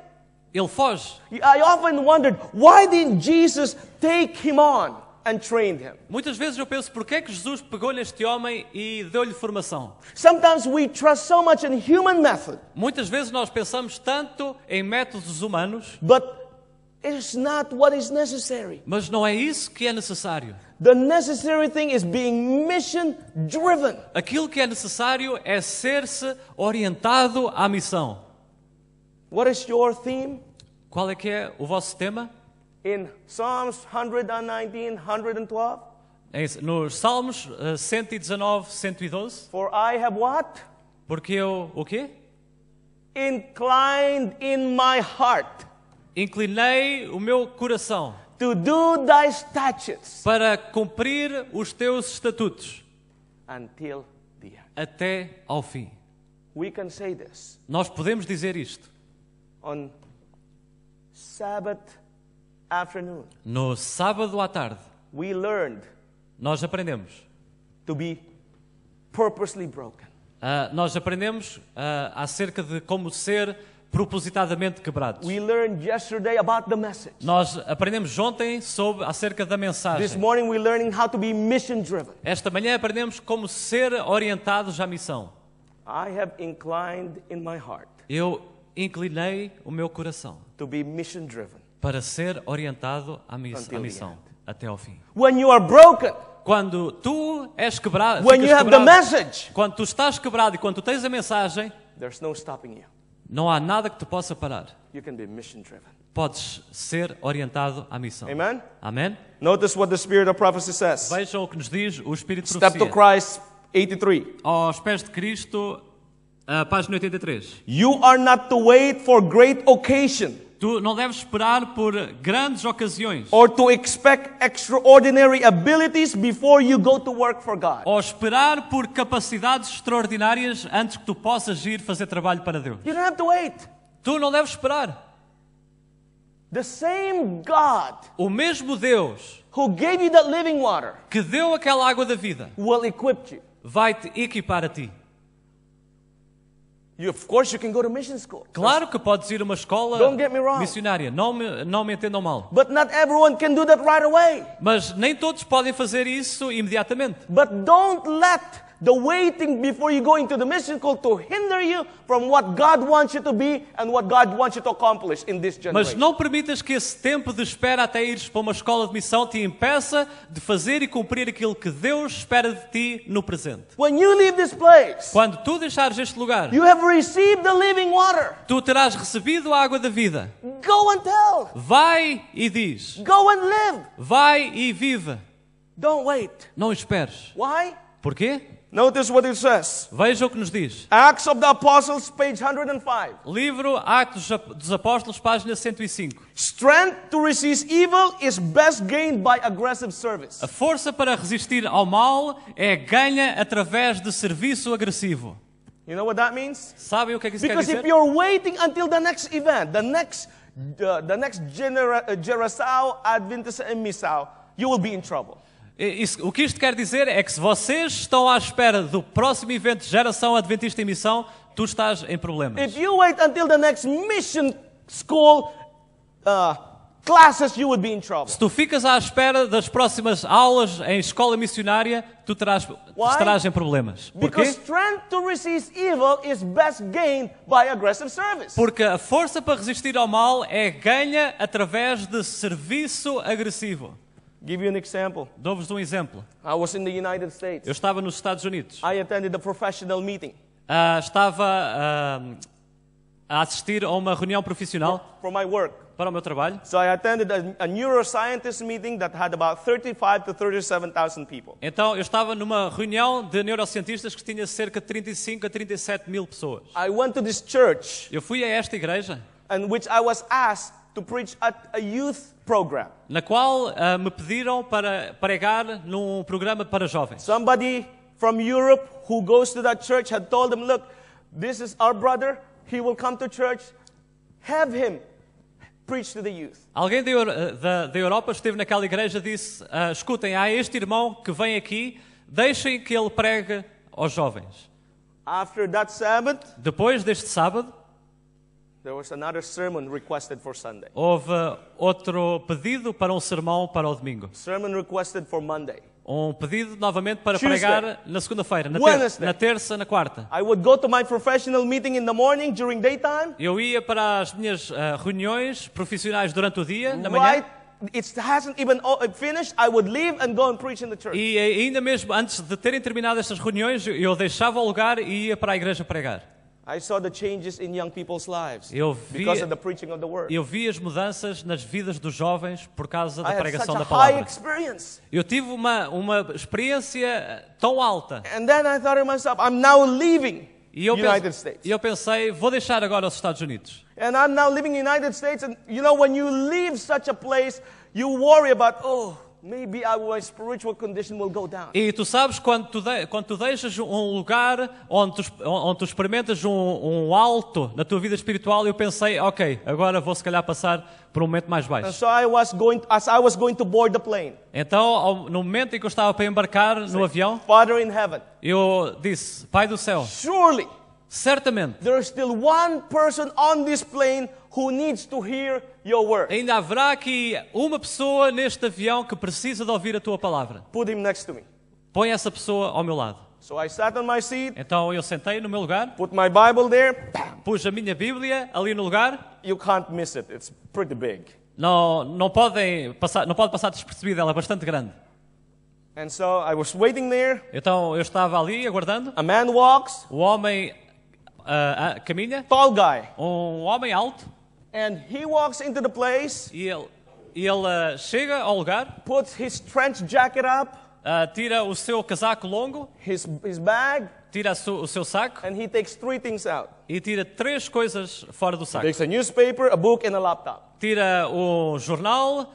ele foge. I often wondered, why didn't Jesus take him on and train him? Muitas vezes eu penso, porquê é que Jesus pegou neste homem e deu-lhe formação? Sometimes we trust so much in human method, Muitas vezes nós pensamos tanto em métodos humanos, but it's not what is necessary. mas não é isso que é necessário. The necessary thing is being mission driven. Aquilo que é necessário é ser-se orientado à missão. What is your theme? Qual é que é o vosso tema? In Psalms 119, 112, Nos Salmos 119, 112. for I have what? Porque eu, o quê? Inclined in my heart Inclinei o meu coração to do thy statutes para cumprir os teus estatutos until the end. até ao fim. We can say this Nós podemos dizer isto. on Sabbath afternoon. No sábado à tarde, We learned nós aprendemos. to be purposely broken. Nós aprendemos acerca de como ser propositadamente quebrados. We learned yesterday about the message. Nós aprendemos ontem acerca da This mensagem. morning we're learning how to be mission driven. Esta manhã aprendemos como ser orientados à missão. I have inclined in my heart Eu inclinei o meu coração to be mission driven. para ser orientado à Until the missão end. até ao fim. When you are broken, Quando tu és quebrado, when ficas you have the quebrado, message, quando tu estás quebrado e quando tu tens a mensagem, there's no stopping you. não há nada que te possa parar. You can be mission driven. Podes ser orientado à missão. Amen? Amém? Notice what the spirit of prophecy says. Vejam o que nos diz o Espírito de Step to Profecia. Christ 83. Aos pés de Cristo, página 83. You are not to wait for great occasion Tu não deves esperar por grandes ocasiões or to expect extraordinary abilities before you go to work for God. ou esperar por capacidades extraordinárias antes que tu possas ir fazer trabalho para Deus. You don't have to wait. Tu não deves esperar. The same God O mesmo Deus who gave you that living water que deu aquela água da vida will equip you. vai-te equipar a ti. Of course, you can go to mission school. Claro que podes ir a uma escola Don't get me wrong. missionária, não me entendam mal. But not everyone can do that right away. Mas nem todos podem fazer isso imediatamente. But don't let the waiting before you go into the mission school to hinder you from what God wants you to be and what God wants you to accomplish in this Mas generation. não permitas que esse tempo de espera até ires para uma escola de missão te impeça de fazer e cumprir aquilo que Deus espera de ti no presente. When you leave this place, Quando tu deixares este lugar, you have received the living water. tu terás recebido a água da vida. Go and tell. Vai e diz. Go and live. Vai e vive. Don't wait. Não esperes. Why? Porquê? Notice what it says. Veja o que nos diz. Acts of the Apostles, page 105. Livro Atos dos Apóstolos, página 105. Strength to resist evil is best gained by aggressive service. A força para resistir ao mal é ganha através de serviço agressivo. You know what that means? Sabem o que é que isso quer Because if dizer? you're waiting until the next event, the next Geração, Adventist and Missão, you will be in trouble. O que isto quer dizer é que se vocês estão à espera do próximo evento de Geração Adventista em Missão, tu estás em problemas. If you wait until the next mission school classes, you would be in trouble. Se tu ficas à espera das próximas aulas em escola missionária, tu estarás em problemas. Because Porquê? strength to resist evil is best gained by aggressive service. Porque a força para resistir ao mal é ganha através de serviço agressivo. Give you an example. Dou-vos um exemplo. I was in the United States. Eu estava nos Estados Unidos. I attended a professional meeting Estava a assistir a uma reunião profissional for my work. para o meu trabalho. So I attended a neuroscientist meeting that had about 35 to 37,000 people. Então, eu estava numa reunião de neurocientistas que tinha cerca de 35 a 37 mil pessoas. I went to this church Eu fui a esta igreja, in which I was asked to preach at a youth program. na qual me pediram para pregar num programa para jovens. Somebody from Europe who goes to that church had told them, look, this is our brother. He will come to church. Have him preach to the youth. Alguém da Europa esteve naquela igreja e disse, escutem, há este irmão que vem aqui, deixem que ele pregue aos jovens. After that Sabbath, Depois deste sábado, There was another sermon requested for Sunday. Houve outro pedido para um sermão para o domingo. Sermon requested for Monday. Pedido novamente para Tuesday. pregar na segunda-feira, Wednesday. na terça, na quarta. I would go to my professional meeting in the morning during daytime. Eu ia para as minhas reuniões profissionais durante o dia, na manhã. Right, it hasn't even finished. I would leave and go and preach in the church. E ainda mesmo antes de terem terminado estas reuniões, eu deixava o lugar e ia para a igreja pregar. I saw the changes in young people's lives Eu because vi, of the preaching of the word. eu vi as mudanças nas vidas dos jovens por causa da I had pregação such da a high palavra. experience. Eu tive uma experiência tão alta. And then I thought to myself, I'm now leaving E eu, United States. e eu pensei, vou deixar agora os Estados Unidos. And I'm now living in the United States. And you know, when you leave such a place, you worry about, maybe my spiritual condition will go down. E tu sabes, quando tu deixas um lugar onde tu experimentas um alto na tua vida espiritual, eu pensei, ok, agora vou se calhar passar por um momento mais And baixo. so as I was going to board the plane, Então, no momento em que eu estava para embarcar no avião, Father in heaven, eu disse, Pai do céu, surely certamente there's still one person on this plane who needs to hear your word. ainda haverá aqui uma pessoa neste avião que precisa de ouvir a tua palavra. Put him next to me. Põe essa pessoa ao meu lado. So I sat on my seat, Então eu sentei no meu lugar, put my Bible there. Bam. pus a minha Bíblia ali no lugar. You can't miss it. It's pretty big. Não pode passar despercebido, ela é bastante grande. And so I was waiting there. Então eu estava ali aguardando. A man walks, O homem caminha, tall guy. homem alto, And he walks into the place, e ele chega ao lugar, puts his trench jacket up, tira o seu casaco longo, his bag, tira o seu saco and he takes 3 things out. e tira 3 coisas fora do He saco. takes a newspaper, a book, and a laptop. Tira um jornal,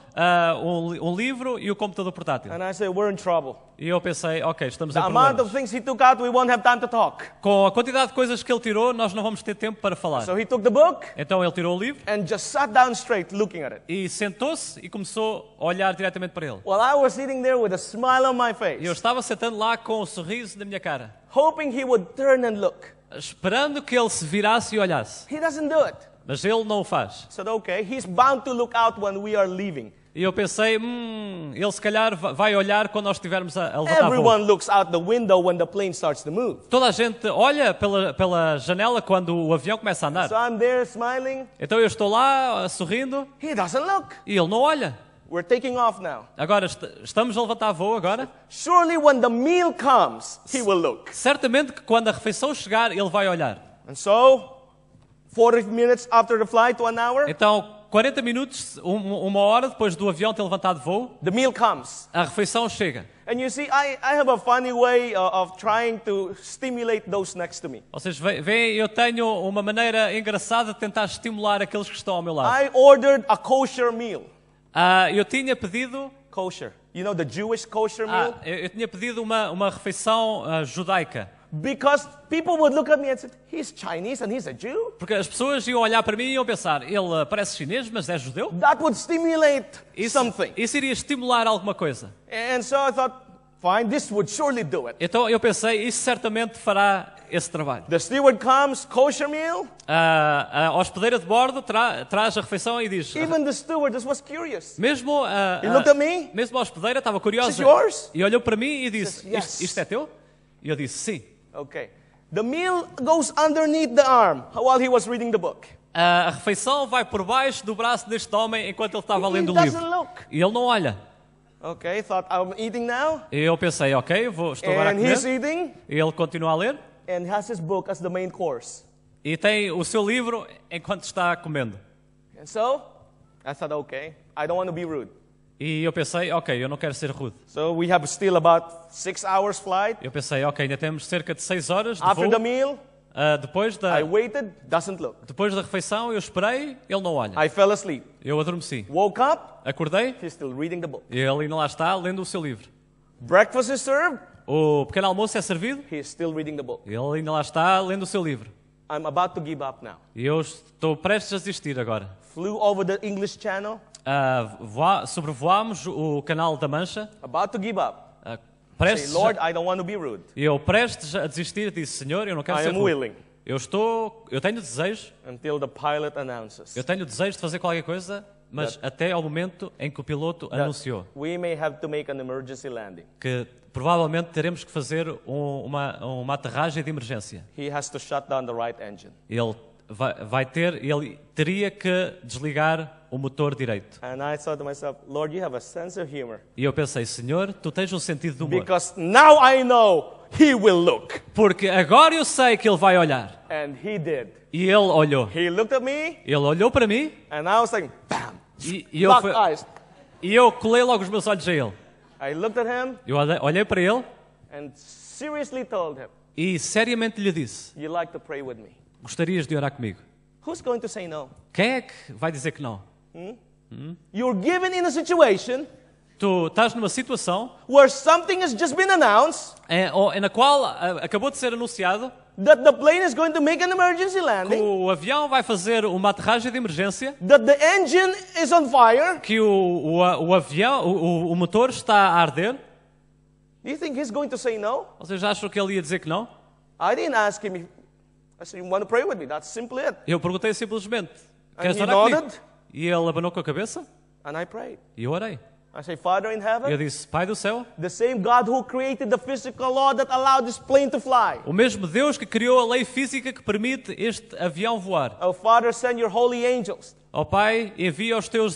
um livro e o computador portátil. And I say, we're in trouble. E eu pensei, ok, estamos The em amount of problemas. things he took out, we won't have time to talk. Com a quantidade de coisas que ele tirou, nós não vamos ter tempo para falar. So he took the book Então ele tirou o livro and just sat down straight looking at it. e sentou-se e começou a olhar diretamente para ele. While I was sitting there with a smile on my E eu face, estava sentando lá com um sorriso na minha cara, hoping he would turn and look. esperando que ele se virasse e olhasse. He doesn't do it. Mas ele não o faz. I said, okay, he's bound to look out when we are leaving. E eu pensei, ele se calhar vai olhar quando nós estivermos a levantar voo. Everyone looks out the window when the plane starts to move. Toda a gente olha pela janela quando o avião começa a andar. So I'm there smiling. Então eu estou lá sorrindo He doesn't look. e ele não olha. We're taking off now. Agora, estamos a levantar voo agora. Surely when the meal comes, he will look. Certamente que quando a refeição chegar, ele vai olhar. And so, 40 minutes after the flight to an hour, Então, 40 minutos, uma hora depois do avião ter levantado voo, the meal comes. a refeição chega. And you see, I have a funny way of trying to stimulate those next to me. Vocês veem, eu tenho uma maneira engraçada de tentar estimular aqueles que estão ao meu lado. I ordered a kosher meal. Eu tinha pedido, Kosher. You know the Jewish kosher meal? eu tinha pedido uma refeição judaica. Because people would look at me and say, he's Chinese and he's a Jew? Porque as pessoas iam olhar para mim e iam pensar, ele parece chinês, mas é judeu? That would stimulate something. Isso iria estimular alguma coisa. And so I thought, fine, this would surely do it. Então eu pensei, isso certamente fará esse trabalho. The steward comes, kosher meal. A hospedeira de bordo traz a refeição e diz... Even the stewardess was curious. Mesmo He looked at me. mesmo a hospedeira estava Is curiosa this yours? e olhou para mim e disse, Says, yes. isto é teu? E eu disse, sim. Okay. The meal goes underneath the arm while he was reading the book. A refeição vai por baixo do braço deste homem enquanto ele estava He lendo o doesn't livro. look. E ele não olha. Okay, thought I'm eating now. E eu pensei, ok, estou agora a And he's comer. eating E ele continua a ler and has his book as the main course. e tem o seu livro enquanto está comendo. And so I thought, okay, I don't want to be rude. E eu pensei, ok, eu não quero ser rude. So we have still about 6 hours flight. Eu pensei, ok, ainda temos cerca de 6 horas de After voo. the meal, Depois I waited, doesn't look. da refeição, eu esperei, ele não olha. I fell asleep. Eu adormeci. Woke up, Acordei he's still reading the book. e ele ainda lá está, lendo o seu livro. Breakfast is served, O pequeno almoço é servido he's still reading the book. e ele ainda lá está, lendo o seu livro. I'm about to give up now. E eu estou prestes a desistir agora. Flew over the English Channel, Sobrevoámos o canal da Mancha. about to give up. Say, Prestes Lord, I don't want to be rude. eu prestes a desistir disse, Senhor, eu não quero I ser am rude. willing. Eu tenho desejo, until the pilot announces eu tenho desejo de fazer qualquer coisa, mas até ao momento em que o piloto anunciou we may have to make an emergency landing. que provavelmente teremos que fazer uma aterragem de emergência. He has to shut down the right engine. Ele teria que desligar o motor direito. And I thought to myself, Lord, you have a sense of humor. E eu pensei, Senhor, tu tens um sentido de humor. Because now I know he will look. Porque agora eu sei que ele vai olhar. And he did. E ele olhou. He looked at me, Ele olhou para mim and I was like, bam, e locked eyes. eu colei logo os meus olhos a ele. I looked at him Eu olhei para ele and seriously told him, e seriamente lhe disse, you like to pray with me. gostarias de orar comigo? Who's going to say no? Quem é que vai dizer que não? You're given in a situation Tu estás numa situação where something has just been announced, na qual acabou de ser anunciado that the plane is going to make an emergency que landing, o avião vai fazer uma aterragem de emergência, that the engine is on fire. que o avião, o motor está a arder. Do you think he's going to say no? Vocês acham que ele ia dizer que não? I didn't ask him. I said, you want to pray with me? That's simply it. Eu perguntei simplesmente, queres he orar comigo? nodded. E ele abanou com a cabeça And I prayed. e eu orei. I say, Father in heaven, Eu disse, Pai do céu, the same God who created the physical law that allowed this plane to fly. o mesmo Deus que criou a lei física que permite este avião voar. Oh, Father, send your holy angels Ó Pai, envia os teus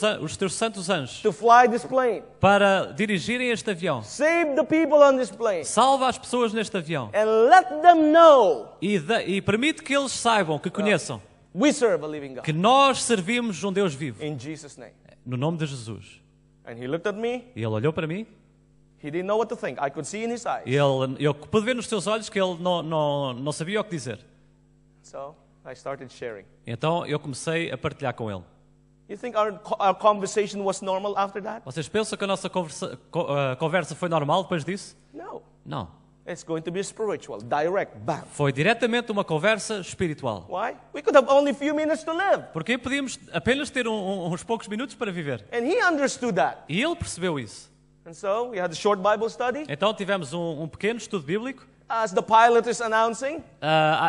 santos anjos to fly this plane. para dirigirem este avião. Save the people on this plane. Salva as pessoas neste avião. And let them know E permite que eles saibam, que conheçam, we serve a living God. que nós servimos um Deus vivo. In Jesus' name. No nome de Jesus. And he looked at me. E ele olhou para mim. He didn't know what to think. I could see in his eyes. E eu pude ver nos seus olhos que ele não sabia o que dizer. So I started sharing. Então eu comecei a partilhar com ele. You think our conversation was normal after that? Vocês pensam que a nossa conversa foi normal depois disso? No. Não. It's going to be spiritual, direct, bam. Foi diretamente uma conversa espiritual. Why? We could have only a few minutes to live. Porque podíamos apenas ter uns poucos minutos para viver. And he understood that. E ele percebeu isso. And so we had a short Bible study. Então tivemos um pequeno estudo bíblico. As the pilot is announcing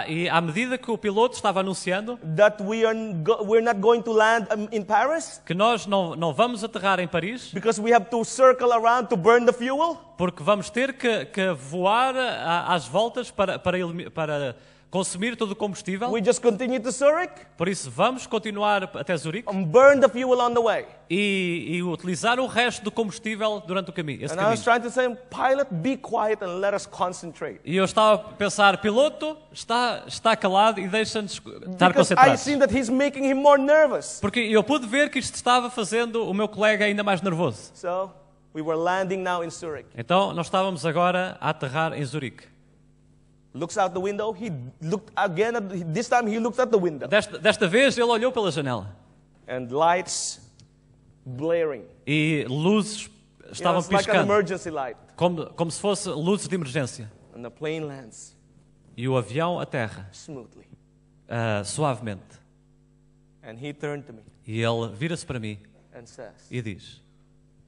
e à medida que o piloto estava anunciando that we're not going to land in Paris que nós não vamos aterrar em Paris because we have to circle around to burn the fuel. Porque vamos ter que voar às voltas para consumir todo o combustível. We just continue to Zurich Por isso vamos continuar até Zurique and burn the fuel on the way. e utilizar o resto do combustível durante o caminho. And I was trying to say, pilot, be quiet and let us concentrate. E eu estava a pensar, piloto, está calado e deixa-nos estar Because I concentrados. seen that he's making him more nervous. Porque eu pude ver que isto estava fazendo o meu colega ainda mais nervoso. So we were landing now in Zurich. Então nós estávamos agora a aterrar em Zurique. Looks out the window. He looked again. This time he looked at the window. Desta vez ele olhou pela janela. And lights blaring. E luzes estavam It's like an piscando, emergency light. como se fosse luzes de emergência. And the plane lands E o avião aterra smoothly. suavemente. And he turned to me E ele vira-se para mim and says, e diz,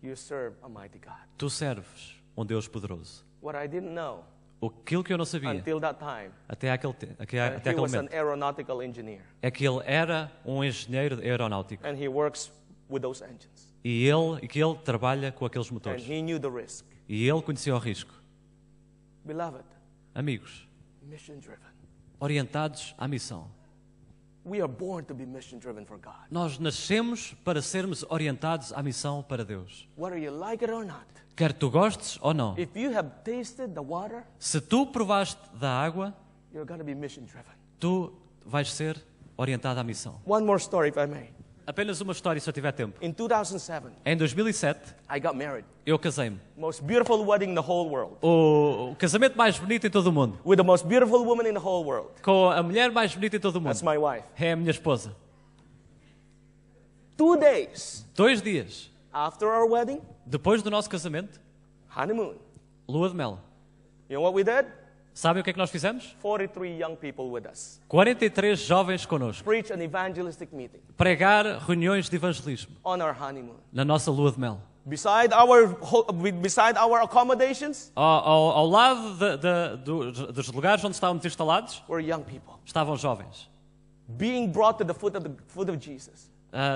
you serve a mighty God. tu serves um Deus poderoso. What I didn't know Aquilo que eu não sabia until that time, até aquele he was an momento aeronautical engineer. é que ele era um engenheiro aeronáutico And he works with those engines. e que ele trabalha com aqueles And motores. he knew the risk. E ele conhecia o risco. Beloved, Amigos, mission driven. orientados à missão. We are born to be mission driven for God. Nós nascemos para sermos orientados à missão para Deus. Whether you like it or not. Quer tu gostes ou não. If you have tasted the water, Se tu provaste da água, you're going to be mission driven. tu vais ser orientado à missão. One more story, if I may. Apenas uma história, se eu tiver tempo. In 2007, Em 2007, I got married. eu casei-me. Most beautiful wedding in the whole world. O casamento mais bonito em todo o mundo. With the most beautiful woman in the whole world. Com a mulher mais bonita em todo o mundo. That's my wife. É a minha esposa. 2 days 2 dias after our wedding, depois do nosso casamento, honeymoon. lua de mel. You know what we did? Sabem o que é que nós fizemos? 43 young people with us. 43 jovens connosco. Preach an evangelistic meeting Pregar reuniões de evangelismo on our honeymoon. na nossa lua de mel. Beside our accommodations Ao lado dos lugares onde estávamos instalados, were young people estavam jovens, being brought to the foot of Jesus.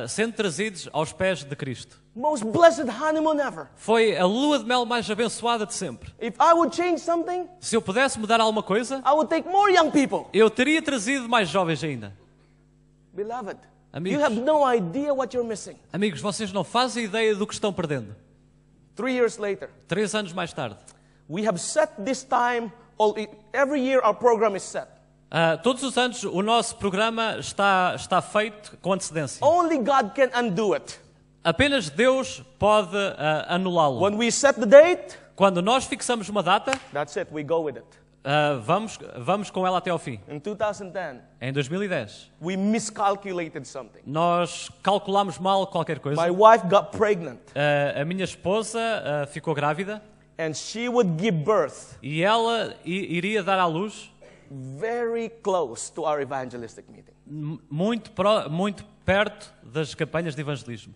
sendo trazidos aos pés de Cristo. Most blessed honeymoon ever. Foi a lua de mel mais abençoada de sempre. If I would change something, Se eu pudesse mudar alguma coisa, I would take more young people. eu teria trazido mais jovens ainda. Beloved, Amigos. you have no idea what you're missing. Amigos, vocês não fazem ideia do que estão perdendo. 3 years later, 3 anos mais tarde. we have set this time, every year our program is set. Todos os anos o nosso programa está feito com antecedência. Only God can undo it. Apenas Deus pode anulá-lo. When we set the date, Quando nós fixamos uma data, that's it, we go with it. vamos com ela até ao fim. In 2010, Em 2010, we miscalculated something. nós calculamos mal qualquer coisa. My wife got pregnant, A minha esposa ficou grávida and she would give birth e ela iria dar à luz very close to our evangelistic meeting. muito perto das campanhas de evangelismo.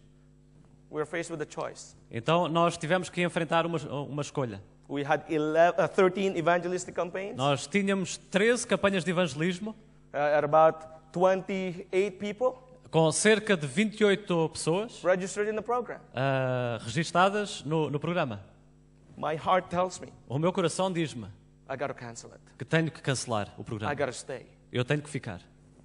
We were faced with a choice. Então nós tivemos que enfrentar uma escolha. We had 13 evangelistic campaigns Nós tínhamos 13 campanhas de evangelismo at about 28 people com cerca de 28 pessoas registered in the program. registadas no programa. My heart tells me O meu coração diz-me I got to cancel it. que tenho que cancelar o I programa. got to stay. Eu tenho que ficar.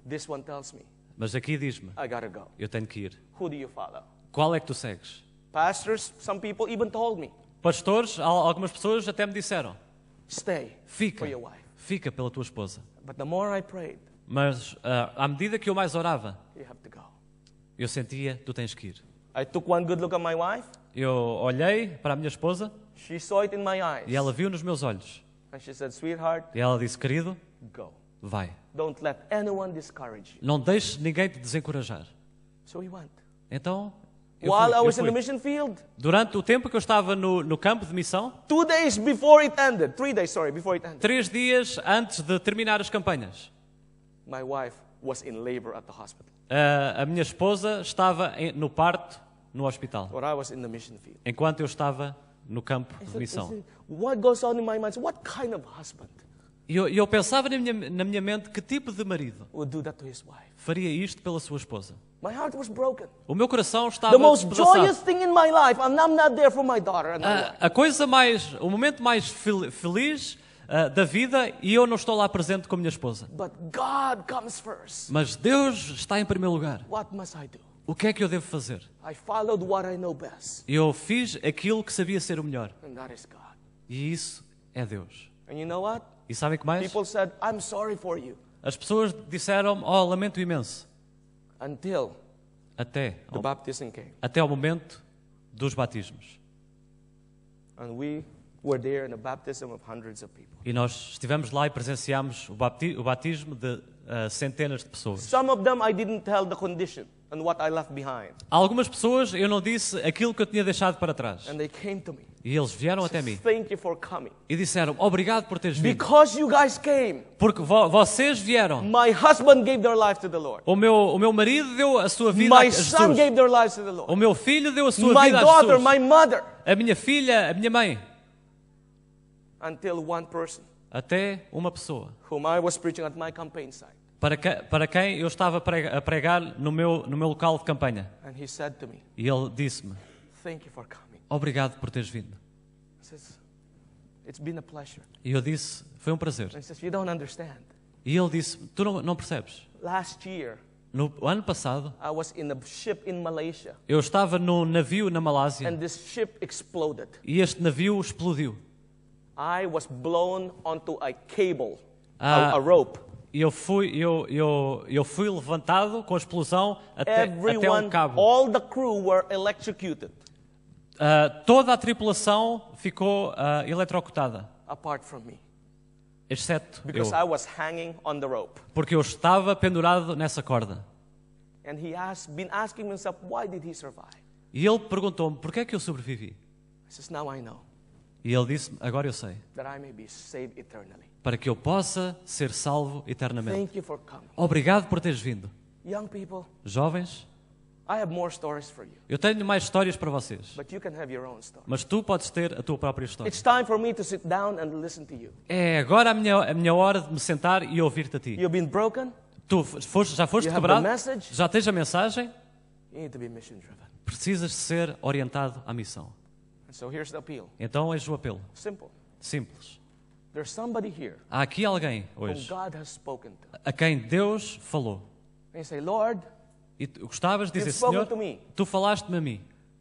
This one tells me Mas aqui diz-me, I got to go. eu tenho que ir. Who do you follow? Qual é que tu segues? Pastors, some people even told me, Pastores, algumas pessoas até me disseram, stay fica, for your wife. fica pela tua esposa. But the more I prayed, Mas à medida que eu mais orava, you have to go. eu sentia, tu tens que ir. I took one good look at my wife. Eu olhei para a minha esposa She saw it in my eyes. e ela viu nos meus olhos. And she said, sweetheart, E ela disse, querido, go. vai. Don't let anyone discourage you. Não deixes ninguém te desencorajar. So we went. Então, eu While I fui. was in the mission field, Durante o tempo que eu estava no campo de missão, 2 days before it ended, 3 days, sorry, before it ended, 3 dias antes de terminar as campanhas, my wife was in labor at the hospital. a minha esposa estava no parto no hospital, Or I was in the mission field. enquanto eu estava no campo de missão. What goes on in my mind? What kind of husband E eu pensava na minha mente que tipo de marido would do that to his wife? faria isto pela sua esposa. My heart was broken. O meu coração The estava most despedaçado. joyous thing in my life, I'm not there for my daughter and my wife. O momento mais feliz da vida e eu não estou lá presente com a minha esposa. But God comes first. Mas Deus está em primeiro lugar. What must I do? O que é que eu devo fazer? I followed what I know best, Eu fiz aquilo que sabia ser o melhor. and that is God. E isso é Deus. And you know what? E sabem que mais? People said, I'm sorry for you. As pessoas disseram, oh, lamento imenso. Until Até the baptism came. ao momento dos batismos. And we were there in the baptism of hundreds of people. E nós estivemos lá e presenciámos o batismo de centenas de pessoas. Some of them I didn't tell the condition and what I left behind. Algumas pessoas eu não disse aquilo que eu tinha deixado para trás. And they came to me. E eles vieram até mim Thank you for coming. e disseram, obrigado por teres vindo. Because you guys came, Porque vocês vieram. my husband gave their life to the Lord. O meu marido deu a sua vida a My son Jesus. gave their lives to the Lord. O meu filho deu a sua My vida a daughter, Jesus. my mother. A minha filha, a minha mãe. Until one person Até uma pessoa whom I was preaching at my campaign site. para quem eu estava a pregar no meu local de campanha. And he said to me, E ele disse-me, thank you for coming. obrigado por teres vindo. He says, it's been a pleasure. E eu disse, foi um prazer. And he says, you don't understand. E ele disse, tu não percebes? Last year, No ano passado, I was in a ship in Malaysia. eu estava num navio na Malásia And this ship exploded. e este navio explodiu. I was blown onto a cable, Ah. a rope. E eu fui levantado com a explosão até Everyone, um cabo. all the crew were electrocuted, Toda a tripulação ficou eletrocutada, apart from me, exceto because eu, I was hanging on the rope. porque eu estava pendurado nessa corda. And he has been asking himself, why did he survive? E ele perguntou-me, porquê é que eu sobrevivi? I says, now I know E ele disse-me, agora eu sei, that I may be saved eternally. para que eu possa ser salvo eternamente. Thank you for coming. Obrigado por teres vindo. Young people, Jovens, I have more stories for you, Eu tenho mais histórias para vocês, but you can have your own story. mas tu podes ter a tua própria história. It's time for me to sit down and listen to you. É agora a minha hora de me sentar e ouvir-te a ti. You've been broken. Já foste You have quebrado, the message. já tens a mensagem, You need to be mission driven. precisas de ser orientado à missão. And so here's the appeal. Então eis o apelo, Simple. simples. There's somebody here Há aqui alguém whom hoje God has spoken to. a quem Deus falou. And you say, Lord, E tu gostavas de dizer, You've spoken Senhor, to me. tu falaste-me a mim.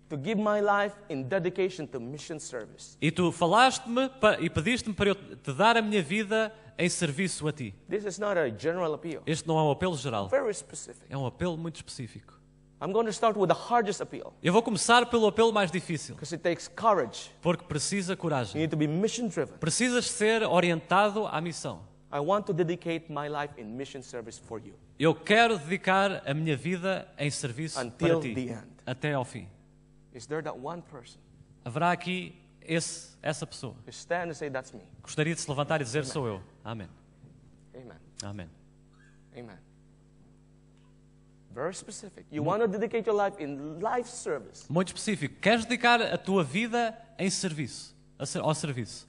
to give my life in dedication to mission service. E tu falaste-me e pediste-me para eu te dar a minha vida em serviço a ti. This is not a general appeal. Este não é um apelo geral, Very specific. é um apelo muito específico. I'm going to start with the hardest appeal Eu vou começar pelo apelo mais difícil, because it takes courage. porque precisa You coragem. need to be mission driven. Precisas ser orientado à missão. I want to dedicate my life in mission service for you. Eu quero dedicar a minha vida em serviço Until para ti, the end. até ao fim. Is there that one person? Haverá aqui essa pessoa. You stand and say, that's me. Gostaria de se levantar e dizer, sou eu. Amém. Amen. Amém. Amen. Very specific. You want to dedicate your life in life service. Muito específico. Queres dedicar a tua vida em serviço, ao serviço.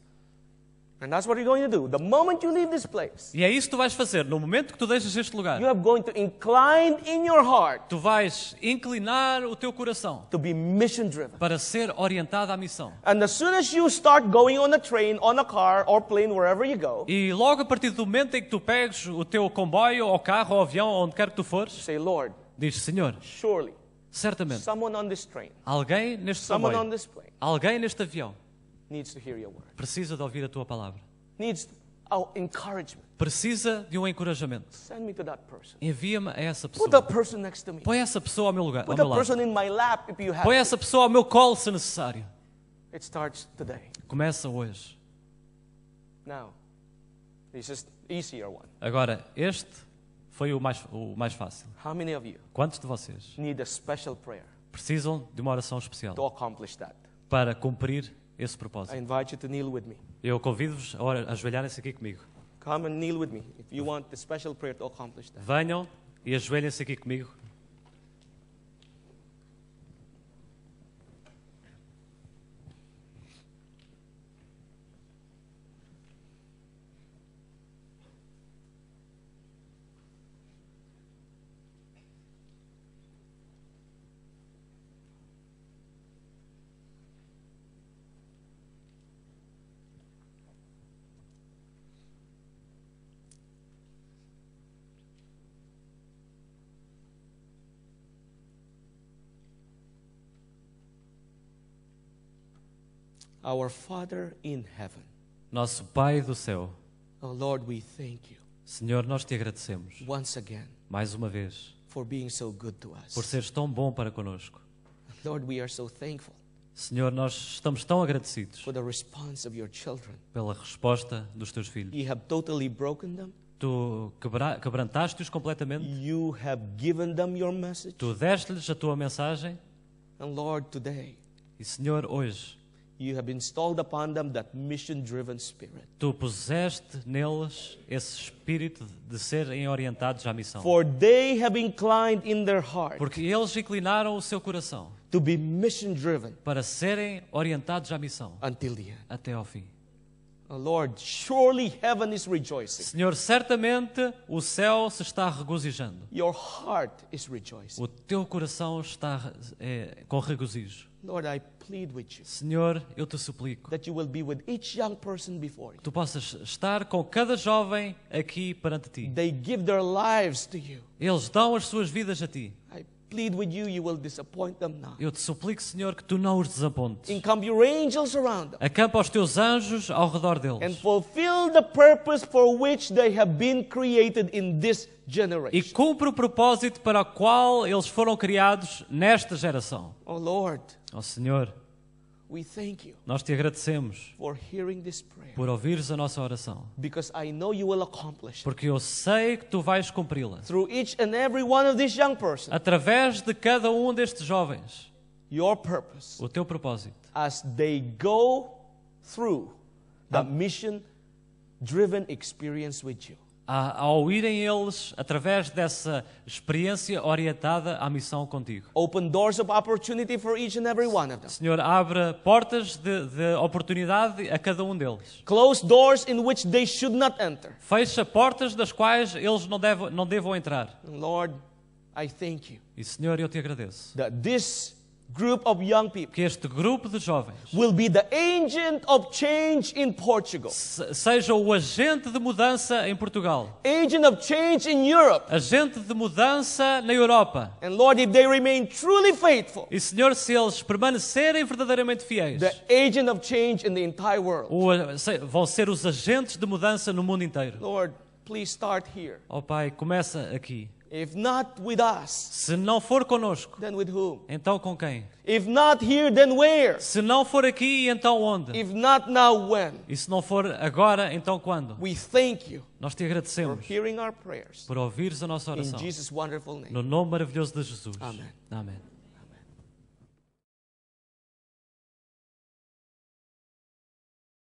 And that's what you're going to do. The moment you leave this place, E é isso que tu vais fazer no momento que tu deixas este lugar. you are going to incline in your heart Tu vais inclinar o teu coração to be mission driven. para ser orientado à missão. And as soon as you start going on a train, on a car, or plane, wherever you go, E logo a partir do momento em que tu pegues o teu comboio, ou carro, ou avião, onde quer que tu fores, say, Lord, diz, Senhor, surely certamente, someone on this train, alguém neste someone on comboio, this plane alguém neste avião, needs to hear your word, precisa de ouvir a tua palavra. needs our encouragement. Precisa de um encorajamento. Send me to that person. Envia-me a essa Put pessoa. that person next to me. Põe essa pessoa ao meu lugar, ao Put meu that lado. person in my lap if you have Põe to. essa pessoa ao meu colo se necessário. It starts today. Começa hoje. Now, this is the easier one. Agora, este foi o mais fácil. How many of you Quantos de vocês need a special prayer precisam de uma oração especial to accomplish that? para cumprir esse I propósito? invite you to kneel with me. Eu convido-vos a ajoelharem-se aqui comigo. Come and kneel with me if you want the special prayer to accomplish that. Venham e ajoelhem-se aqui comigo. Our Father in heaven, Nosso Pai do céu, oh Lord, we thank you Senhor, nós te agradecemos once again mais uma vez for being so good to por us. seres tão bom para conosco. Lord, we are so thankful Senhor, nós estamos tão agradecidos for the response of your children. pela resposta dos teus filhos. You have totally broken them. Tu quebrantaste-os completamente. You have given them your message. Tu deste-lhes a tua mensagem. And Lord, today, E, Senhor, hoje, you have installed upon them that mission-driven spirit. tu puseste neles esse espírito de serem orientados à missão. For they have inclined in their heart Porque eles inclinaram o seu coração to be mission-driven para serem orientados à missão until the end. até ao fim. Oh Lord, surely heaven is rejoicing. Senhor, certamente o céu se está regozijando. Your heart is rejoicing. O teu coração está com regozijo. Lord, I plead with you Senhor, eu te suplico that you will be with each young person before que you. tu possas estar com cada jovem aqui perante ti. They give their lives to you. Eles dão as suas vidas a ti. I plead with you, you will disappoint them not. Eu te suplico, Senhor, que tu não os desapontes. Encamp your angels around them Acampa os teus anjos ao redor and deles fulfill the purpose for which they have been created in this e generation. cumpre o propósito para o qual eles foram criados nesta geração. Oh Lord, Ó Senhor, we thank you nós te agradecemos for hearing this prayer por ouvires a nossa oração, because I know you will accomplish it porque eu sei que tu vais cumpri-la through each and every one of these young persons. através de cada um destes jovens. Your purpose O teu propósito, as they go through the mission-driven experience with you. ao irem eles através dessa experiência orientada à missão contigo. Open doors of opportunity for each and every one of them. Senhor, abre portas de oportunidade a cada um deles. Close doors in which they should not enter. Fecha portas das quais eles não devam entrar. And Lord, I thank you E, Senhor, eu te agradeço that this group of young people que este grupo de jovens will be the agent of change in Portugal, seja o agente de mudança em Portugal, agent of change in Europe. agente de mudança na Europa. And Lord, if they remain truly faithful, E, Senhor, se eles permanecerem verdadeiramente fiéis, the agent of change in the entire world. vão ser os agentes de mudança no mundo inteiro. Lord, please start here. Ó Pai, começa aqui. If not with us, Se não for conosco, then with whom? então com quem? If not here, then where? Se não for aqui, então onde? If not now, when? E se não for agora, então quando? We thank you Nós te for agradecemos hearing our prayers. por ouvires a nossa In oração. Jesus' wonderful name. No nome maravilhoso de Jesus. Amém. Amém.